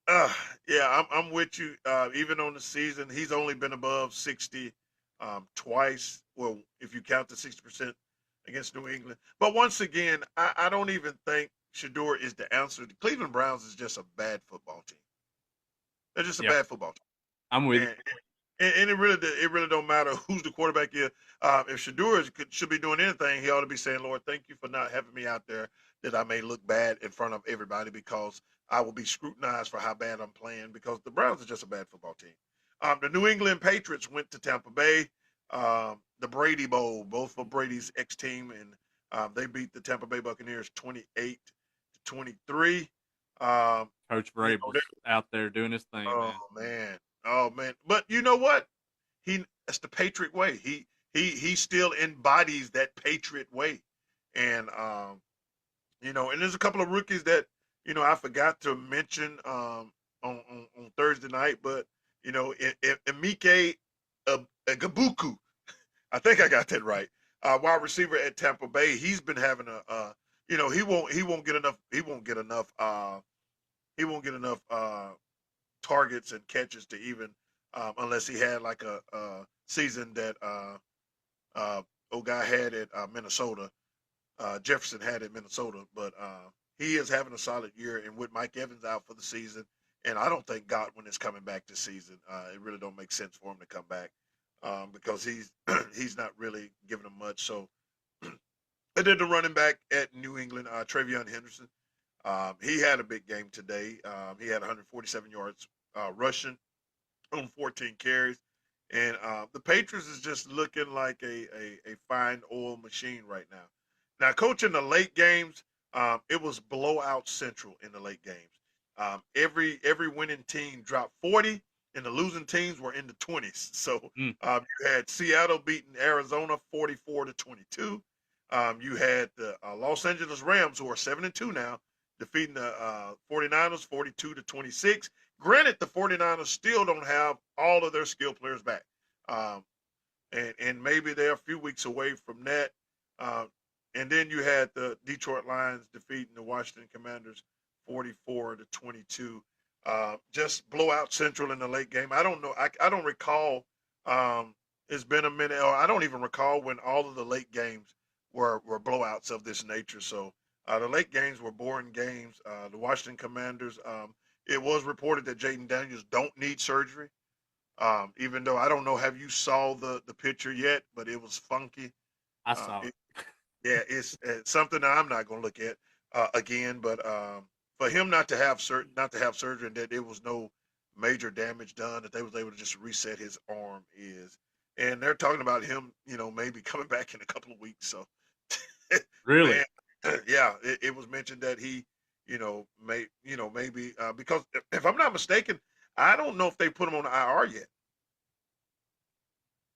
uh, yeah, I'm with you. Even on the season, he's only been above 60 twice. Well, if you count the 60% against New England. But once again, I don't even think Shador is the answer. The Cleveland Browns is just a bad football team. They're just a Yeah, bad football I'm with team, you. and it really don't matter who's the quarterback is. If Shador should be doing anything, he ought to be saying, "Lord, thank you for not having me out there that I may look bad in front of everybody because I will be scrutinized for how bad I'm playing because the Browns are just a bad football team." The New England Patriots went to Tampa Bay, the Brady Bowl, both for Brady's ex team, and they beat the Tampa Bay Buccaneers 28-23. Um, Coach you Vrabel know, was out there doing his thing, oh man. man, oh man. But you know what? That's the Patriot way. He still embodies that Patriot way, and and there's a couple of rookies that I forgot to mention on Thursday night, but Emike Gabuku, I think I got that right. Wide receiver at Tampa Bay, he's been having he won't get enough he won't get enough targets and catches to even unless he had like a season that uh, old guy had at Minnesota. Jefferson had at Minnesota, but he is having a solid year. And with Mike Evans out for the season, and I don't think Godwin is coming back this season. It really don't make sense for him to come back because he's he's not really giving them much. So, and then the running back at New England, Travion Henderson. He had a big game today. He had 147 yards rushing on 14 carries. And the Patriots is just looking like a fine oil machine right now. Now, coach, in the late games, it was blowout central in the late games. Every winning team dropped 40, and the losing teams were in the 20s. So Mm, you had Seattle beating Arizona 44-22. You had the Los Angeles Rams, who are 7-2 now, defeating the 49ers 42-26. Granted, the 49ers still don't have all of their skill players back. Um, and maybe they're a few weeks away from that. Uh, and then you had the Detroit Lions defeating the Washington Commanders 44-22. Just blowout central in the late game. I don't know. I don't recall. It's been a minute, or I don't even recall when all of the late games were blowouts of this nature. So the late games were boring games. The Washington Commanders. It was reported that Jaden Daniels don't need surgery. Even though I don't know, have you saw the picture yet? But it was funky. I Uh, saw it, it. yeah, it's something that I'm not going to look at again. But for him not to have surgery, and that there was no major damage done, that they was able to just reset his arm is, and they're talking about him, maybe coming back in a couple of weeks. So, Really? man, yeah, it was mentioned that he, maybe because if I'm not mistaken, I don't know if they put him on the IR yet.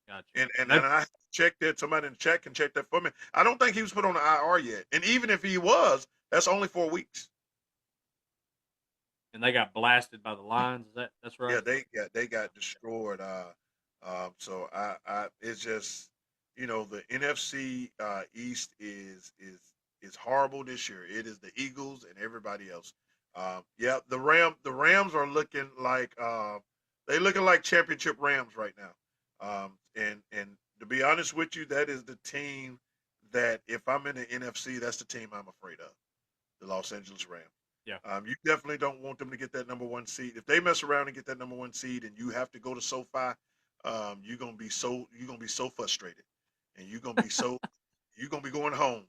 Gotcha. And They I checked that. Somebody in the chat can check that for me. I don't think he was put on the IR yet. And even if he was, that's only 4 weeks. and they got blasted by the Lions. That's Yeah, right? they got destroyed. So it's just the NFC East is horrible this year. It is the Eagles and everybody else. Yeah, the Rams are looking like they looking like championship Rams right now. And to be honest with you, that is the team that if I'm in the NFC, that's the team I'm afraid of, the Los Angeles Rams. Yeah. You definitely don't want them to get that number one seed. If they mess around and get that number one seed, and you have to go to SoFi, you're gonna be so frustrated, and you're gonna be going home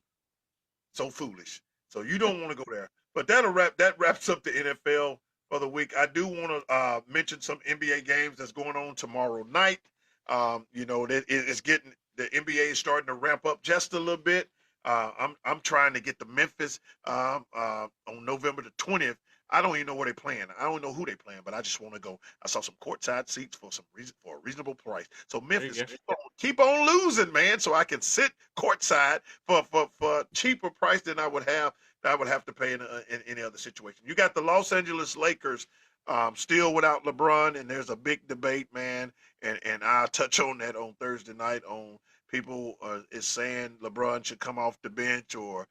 so foolish. So you don't want to go there. But that wraps up the NFL for the week. I do want to mention some NBA games that's going on tomorrow night. That it's getting the NBA is starting to ramp up just a little bit. I'm trying to get to Memphis on November the 20th. I don't even know where they're playing. I don't know who they're playing, but I just want to go. I saw some courtside seats for some reason for a reasonable price. So There you Memphis, go. keep on losing, man, so I can sit courtside for a cheaper price than I would have to pay in any other situation. You got the Los Angeles Lakers still without LeBron, and there's a big debate, man. And I'll touch on that on Thursday night. On people is saying LeBron should come off the bench, or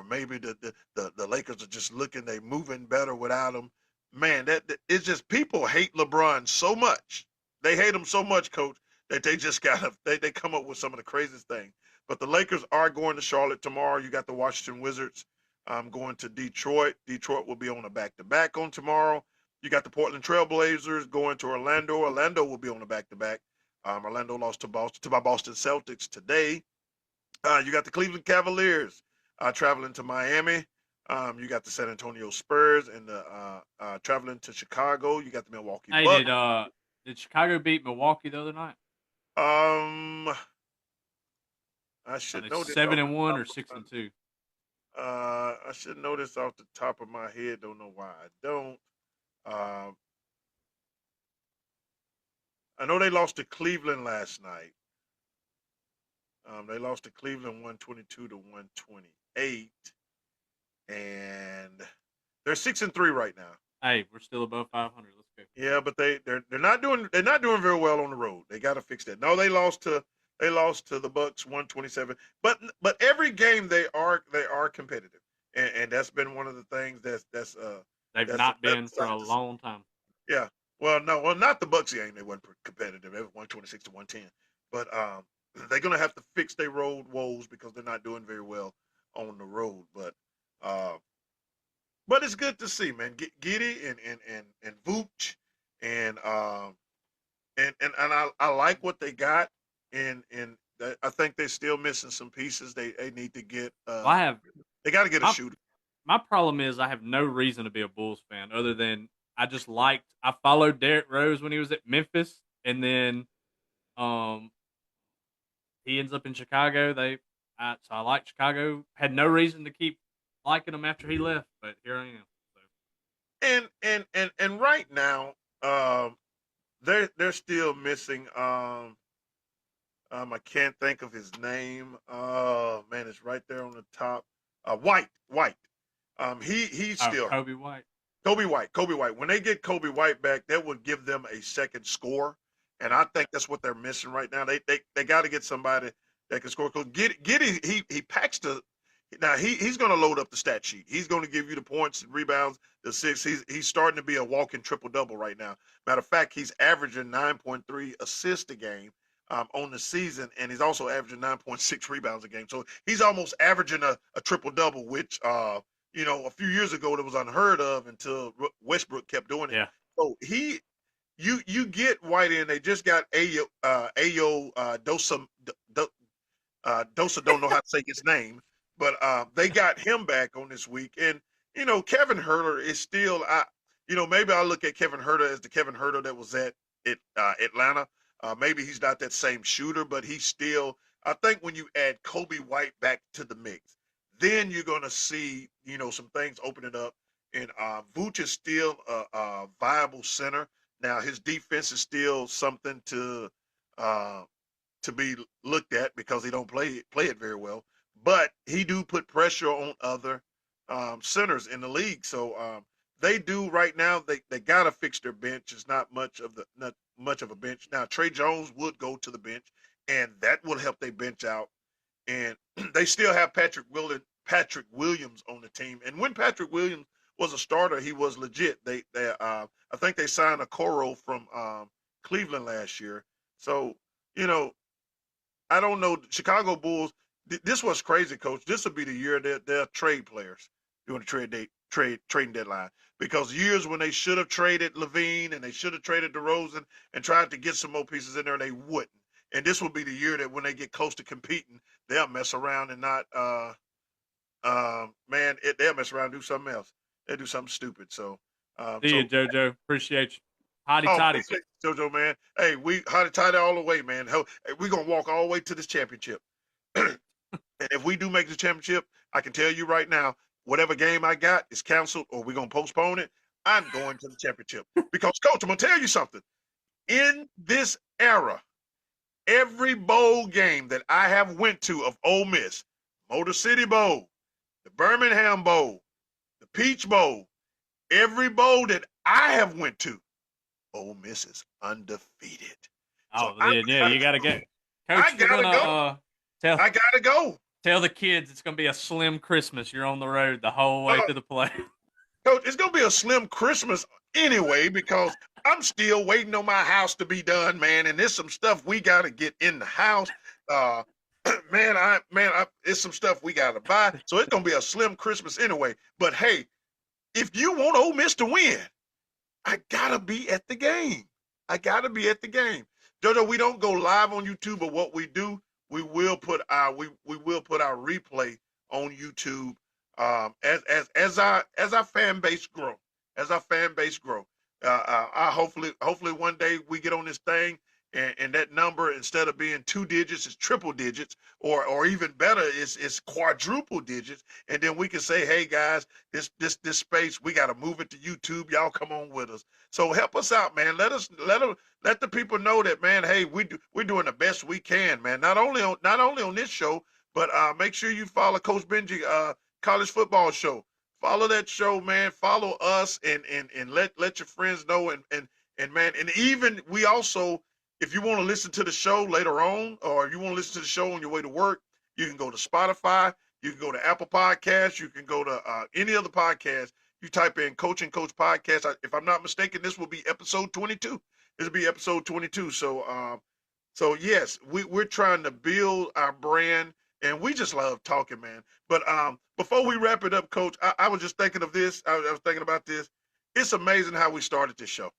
maybe the Lakers are just looking they moving better without him. Man, that it's just people hate LeBron so much. They hate him so much, coach, that they just gotta they come up with some of the craziest things. But the Lakers are going to Charlotte tomorrow. You got the Washington Wizards. I'm going to Detroit. Detroit will be on a back-to-back on tomorrow. You got the Portland Trailblazers going to Orlando. Orlando will be on a back-to-back. Orlando lost to my Boston Celtics today. You got the Cleveland Cavaliers traveling to Miami. You got the San Antonio Spurs and the traveling to Chicago. You got the Milwaukee Hey, Bucks. did Chicago beat Milwaukee the other night? Um, I Are should they know this off the 7-1 top or of 6-2? I should know this off the top of my head. Don't know why I don't. Um, I know they lost to Cleveland last night. They lost to Cleveland 122 to 128, and they're 6-3 right now. Hey, we're still above 500. Let's go. Yeah, but they're not doing very well on the road. They got to fix that. No, they lost to the Bucks 127. But every game they are competitive, and that's been one of the things They've that's not that's been for a exciting to see. long time. Yeah. Well, no, well, not the Bucks game. They weren't competitive. They were 126 to 110. But they're gonna have to fix their road woes because they're not doing very well on the road. Uh, but it's good to see, man. Giddy and Vooch and I like what they got, and I think they're still missing some pieces. They need to get Well, they got to get a my shooter. my problem is I have no reason to be a Bulls fan other than I followed Derrick Rose when he was at Memphis, and then um he ends up in Chicago. So I like Chicago. Had no reason to keep liking him after he left, but here I am. So And right now, they're still missing. I can't think of his name. Oh man, it's right there on the top. White. He's still hurt. Kobe White. Kobe White. When they get Kobe White back, that would give them a second score, and I think that's what they're missing right now. They got to get somebody that can score. Because Giddy he packs the. Now he's going to load up the stat sheet. He's going to give you the points, and rebounds, the six. He's starting to be a walking triple double right now. Matter of fact, he's averaging 9.3 assists a game on the season, and he's also averaging 9.6 rebounds a game. So he's almost averaging a triple double, which a few years ago that was unheard of until Westbrook kept doing it. Yeah. So you get White in. They just got Ayo Dosa don't know how to say his name, but they got him back on this week. And Kevin Herter is still. Maybe I look at Kevin Herter as the Kevin Herter that was at Atlanta. Maybe he's not that same shooter, but he's still. I think when you add Kobe White back to the mix, then you're gonna see some things opening up. And Vooch is still a viable center. Now his defense is still something uh, to be looked at because he don't play it very well. But he do put pressure on other centers in the league. So they do right now. They got to fix their bench. It's not much of a bench now. Trey Jones would go to the bench, and that will help their bench out. And they still have Patrick Williams on the team. And when Patrick Williams was a starter, he was legit. I think they signed a Coro from Cleveland last year. So you know I don't know. Chicago Bulls. This was crazy, Coach. This will be the year that they'll trade players during the trading deadline. Because years when they should have traded Levine and they should have traded DeRozan and tried to get some more pieces in there, they wouldn't. And this will be the year that when they get close to competing, they'll mess around and not. They'll mess around and do something else. They'll do something stupid. So, See you, JoJo. Appreciate you. Hotty oh, toddy. appreciate you, JoJo, man. Hey, we hot tied all the way, man. Hey, we're gonna walk all the way to this championship. And if we do make the championship, I can tell you right now, whatever game I got is canceled or we're gonna postpone it. I'm going to the championship because, Coach, I'm gonna tell you something. In this era, every bowl game that I have went to of Ole Miss, Motor City Bowl, the Birmingham Bowl, the Peach Bowl, every bowl that I have went to, Ole Miss is undefeated. So Oh, yeah, you gotta go, I Coach. You're gotta gonna go. tell I gotta go. tell the kids it's gonna be a slim Christmas. You're on the road the whole way Uh, to the play. Coach, it's gonna be a slim Christmas anyway because I'm still waiting on my house to be done, man. And there's some stuff we gotta get in the house. Uh, It's some stuff we gotta buy, so it's gonna be a slim Christmas anyway. But hey, if you want Ole Miss to win, I gotta be at the game. I gotta be at the game. Jojo, we don't go live on YouTube, but what we do, we will put our replay on YouTube as our fan base grow, as our fan base grow. I hopefully one day we get on this thing and that number, instead of being 2 digits, is triple digits, or even better, is quadruple digits, and then we can say, hey guys, this space, we got to move it to YouTube. Y'all come on with us. So help us out, man. Let the people know that, man. Hey, we're doing the best we can, man. Not only on this show, but make sure you follow Coach Benji college football show. Follow that show, man. Follow us, and let your friends know, and man, and even we also, if you want to listen to the show later on, or if you want to listen to the show on your way to work, you can go to Spotify, you can go to Apple Podcasts, you can go to any other podcast. You type in Coach and Coach Podcast. If I'm not mistaken, this will be episode 22. This will be episode 22. So yes, we're trying to build our brand, and we just love talking, man. But before we wrap it up, Coach, I was just thinking of this. I was thinking about this. It's amazing how we started this show.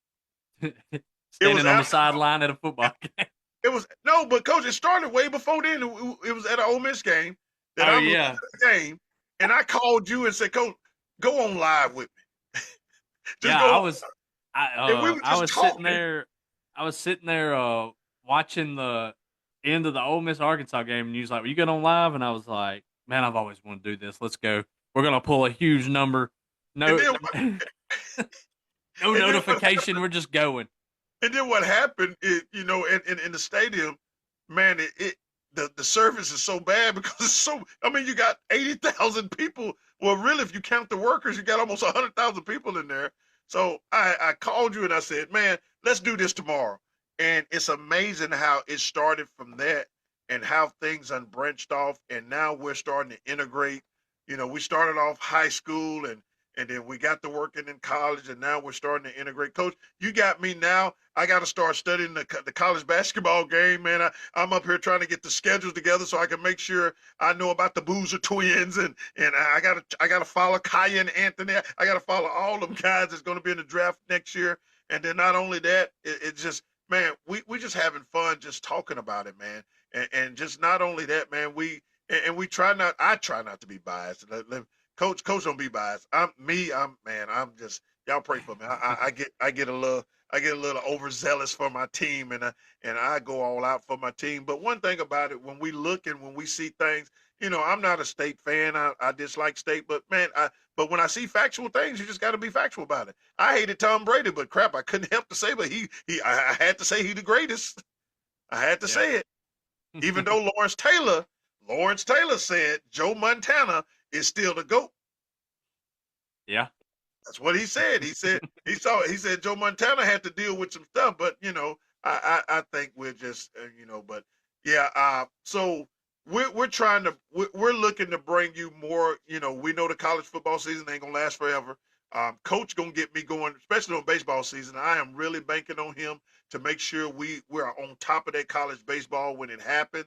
Standing on the sideline at a football game. It was no, but Coach, it started way before then. It was at an Ole Miss game that I'm looking at the game, and I called you and said, "Coach, go on live with me." I was sitting there. I was sitting there watching the end of the Ole Miss Arkansas game, and you was like, "Will you get on live?" And I was like, "Man, I've always wanted to do this. Let's go. We're gonna pull a huge number. No, no notification. We're just going." And then what happened is, in the stadium, man, the service is so bad because it's so. I mean, you got 80,000 people. Well, really, if you count the workers, you got almost 100,000 people in there. So I called you and I said, man, let's do this tomorrow. And it's amazing how it started from that and how things unbranched off. And now we're starting to integrate. We started off high school and then we got to working in college, and now we're starting to integrate. Coach, you got me now. I got to start studying the college basketball game, man. I'm up here trying to get the schedules together so I can make sure I know about the Boozer twins, and I gotta follow Kaya and Anthony. I gotta follow all them guys that's going to be in the draft next year. And then not only that, it's just, man, we just having fun just talking about it, man. And just not only that, man, I try not to be biased. Coach, don't be biased. I'm just, y'all pray for me. I get a little overzealous for my team, and I go all out for my team. But one thing about it, when we look and when we see things, I'm not a State fan. I dislike State, but man, but when I see factual things, you just got to be factual about it. I hated Tom Brady, but crap, I couldn't help to say, but I had to say he the greatest. I had to say it, even though Lawrence Taylor said Joe Montana is still the GOAT. Yeah. That's what he said. He said Joe Montana had to deal with some stuff, but I think we're just but yeah, so we're looking to bring you more, we know the college football season ain't gonna last forever. Coach gonna get me going, especially on baseball season. I am really banking on him to make sure we're on top of that college baseball when it happens.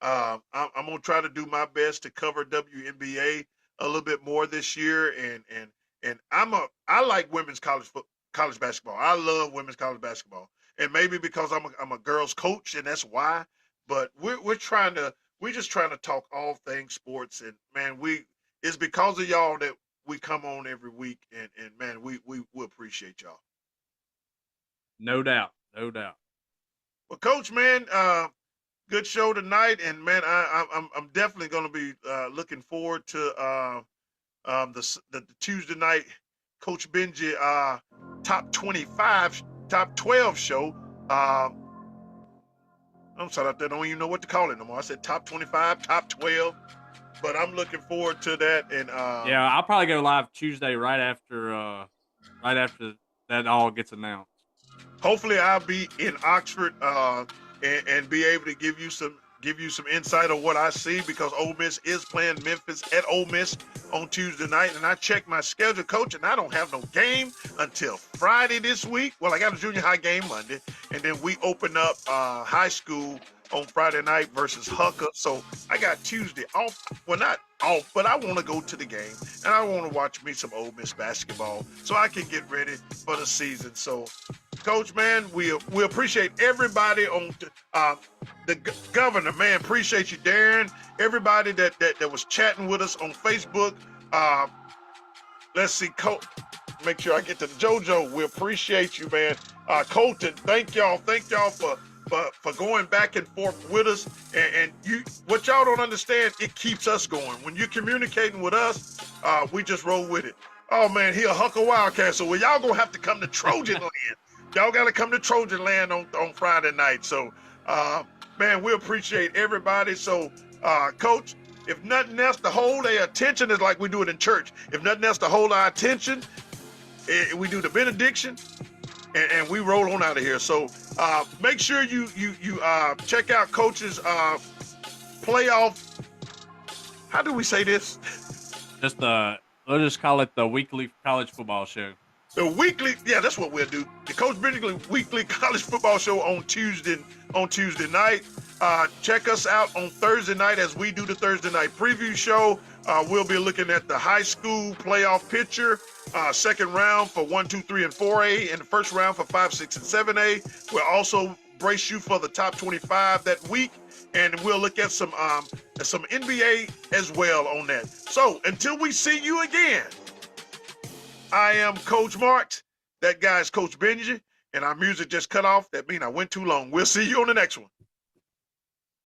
I'm gonna try to do my best to cover WNBA a little bit more this year, and I like women's college basketball. I love women's college basketball, and maybe because I'm a girls coach, and that's why. But we're just trying to talk all things sports, and man, it's because of y'all that we come on every week, and man, we appreciate y'all. No doubt. Well, Coach, man, good show tonight, and man, I'm definitely going to be looking forward to the Tuesday night Coach Benji top 12 show. I'm sorry, I don't even know what to call it no more. I said top 25, top 12, but I'm looking forward to that. And yeah, I'll probably go live Tuesday right after that all gets announced. Hopefully, I'll be in Oxford and be able to give you some insight on what I see, because Ole Miss is playing Memphis at Ole Miss on Tuesday night, and I checked my schedule, Coach, and I don't have no game until Friday this week. Well, I got a junior high game Monday, and then we open up high school on Friday night versus Hucker. So I got Tuesday off. Well, not off, but I want to go to the game and I want to watch me some Ole Miss basketball so I can get ready for the season. So, Coach, man, we appreciate everybody on the governor, man. Appreciate you, Darren. Everybody that was chatting with us on Facebook. Let's see, Coach. Make sure I get to JoJo. We appreciate you, man. Colton, thank y'all for going back and forth with us. And you, what y'all don't understand, it keeps us going. When you're communicating with us, we just roll with it. Oh man, he a Hucker Wildcat. So well, y'all gonna have to come to Trojan Land. Y'all gotta come to Trojan Land on Friday night. So man, we appreciate everybody. So Coach, if nothing else to hold their attention is like we do it in church. If nothing else to hold our attention, we do the benediction and we roll on out of here. So make sure you check out Coach's playoff. How do we say this? We'll just call it the weekly college football show. The weekly, yeah, that's what we'll do. The Coach Benjamin weekly college football show on Tuesday night. Check us out on Thursday night as we do the Thursday night preview show. We'll be looking at the high school playoff picture, second round for 1, 2, 3, and 4A, and the first round for 5, 6, and 7A. We'll also brace you for the top 25 that week, and we'll look at some NBA as well on that. So until we see you again, I am Coach Marks. That guy's Coach Benji, and our music just cut off. That means I went too long. We'll see you on the next one.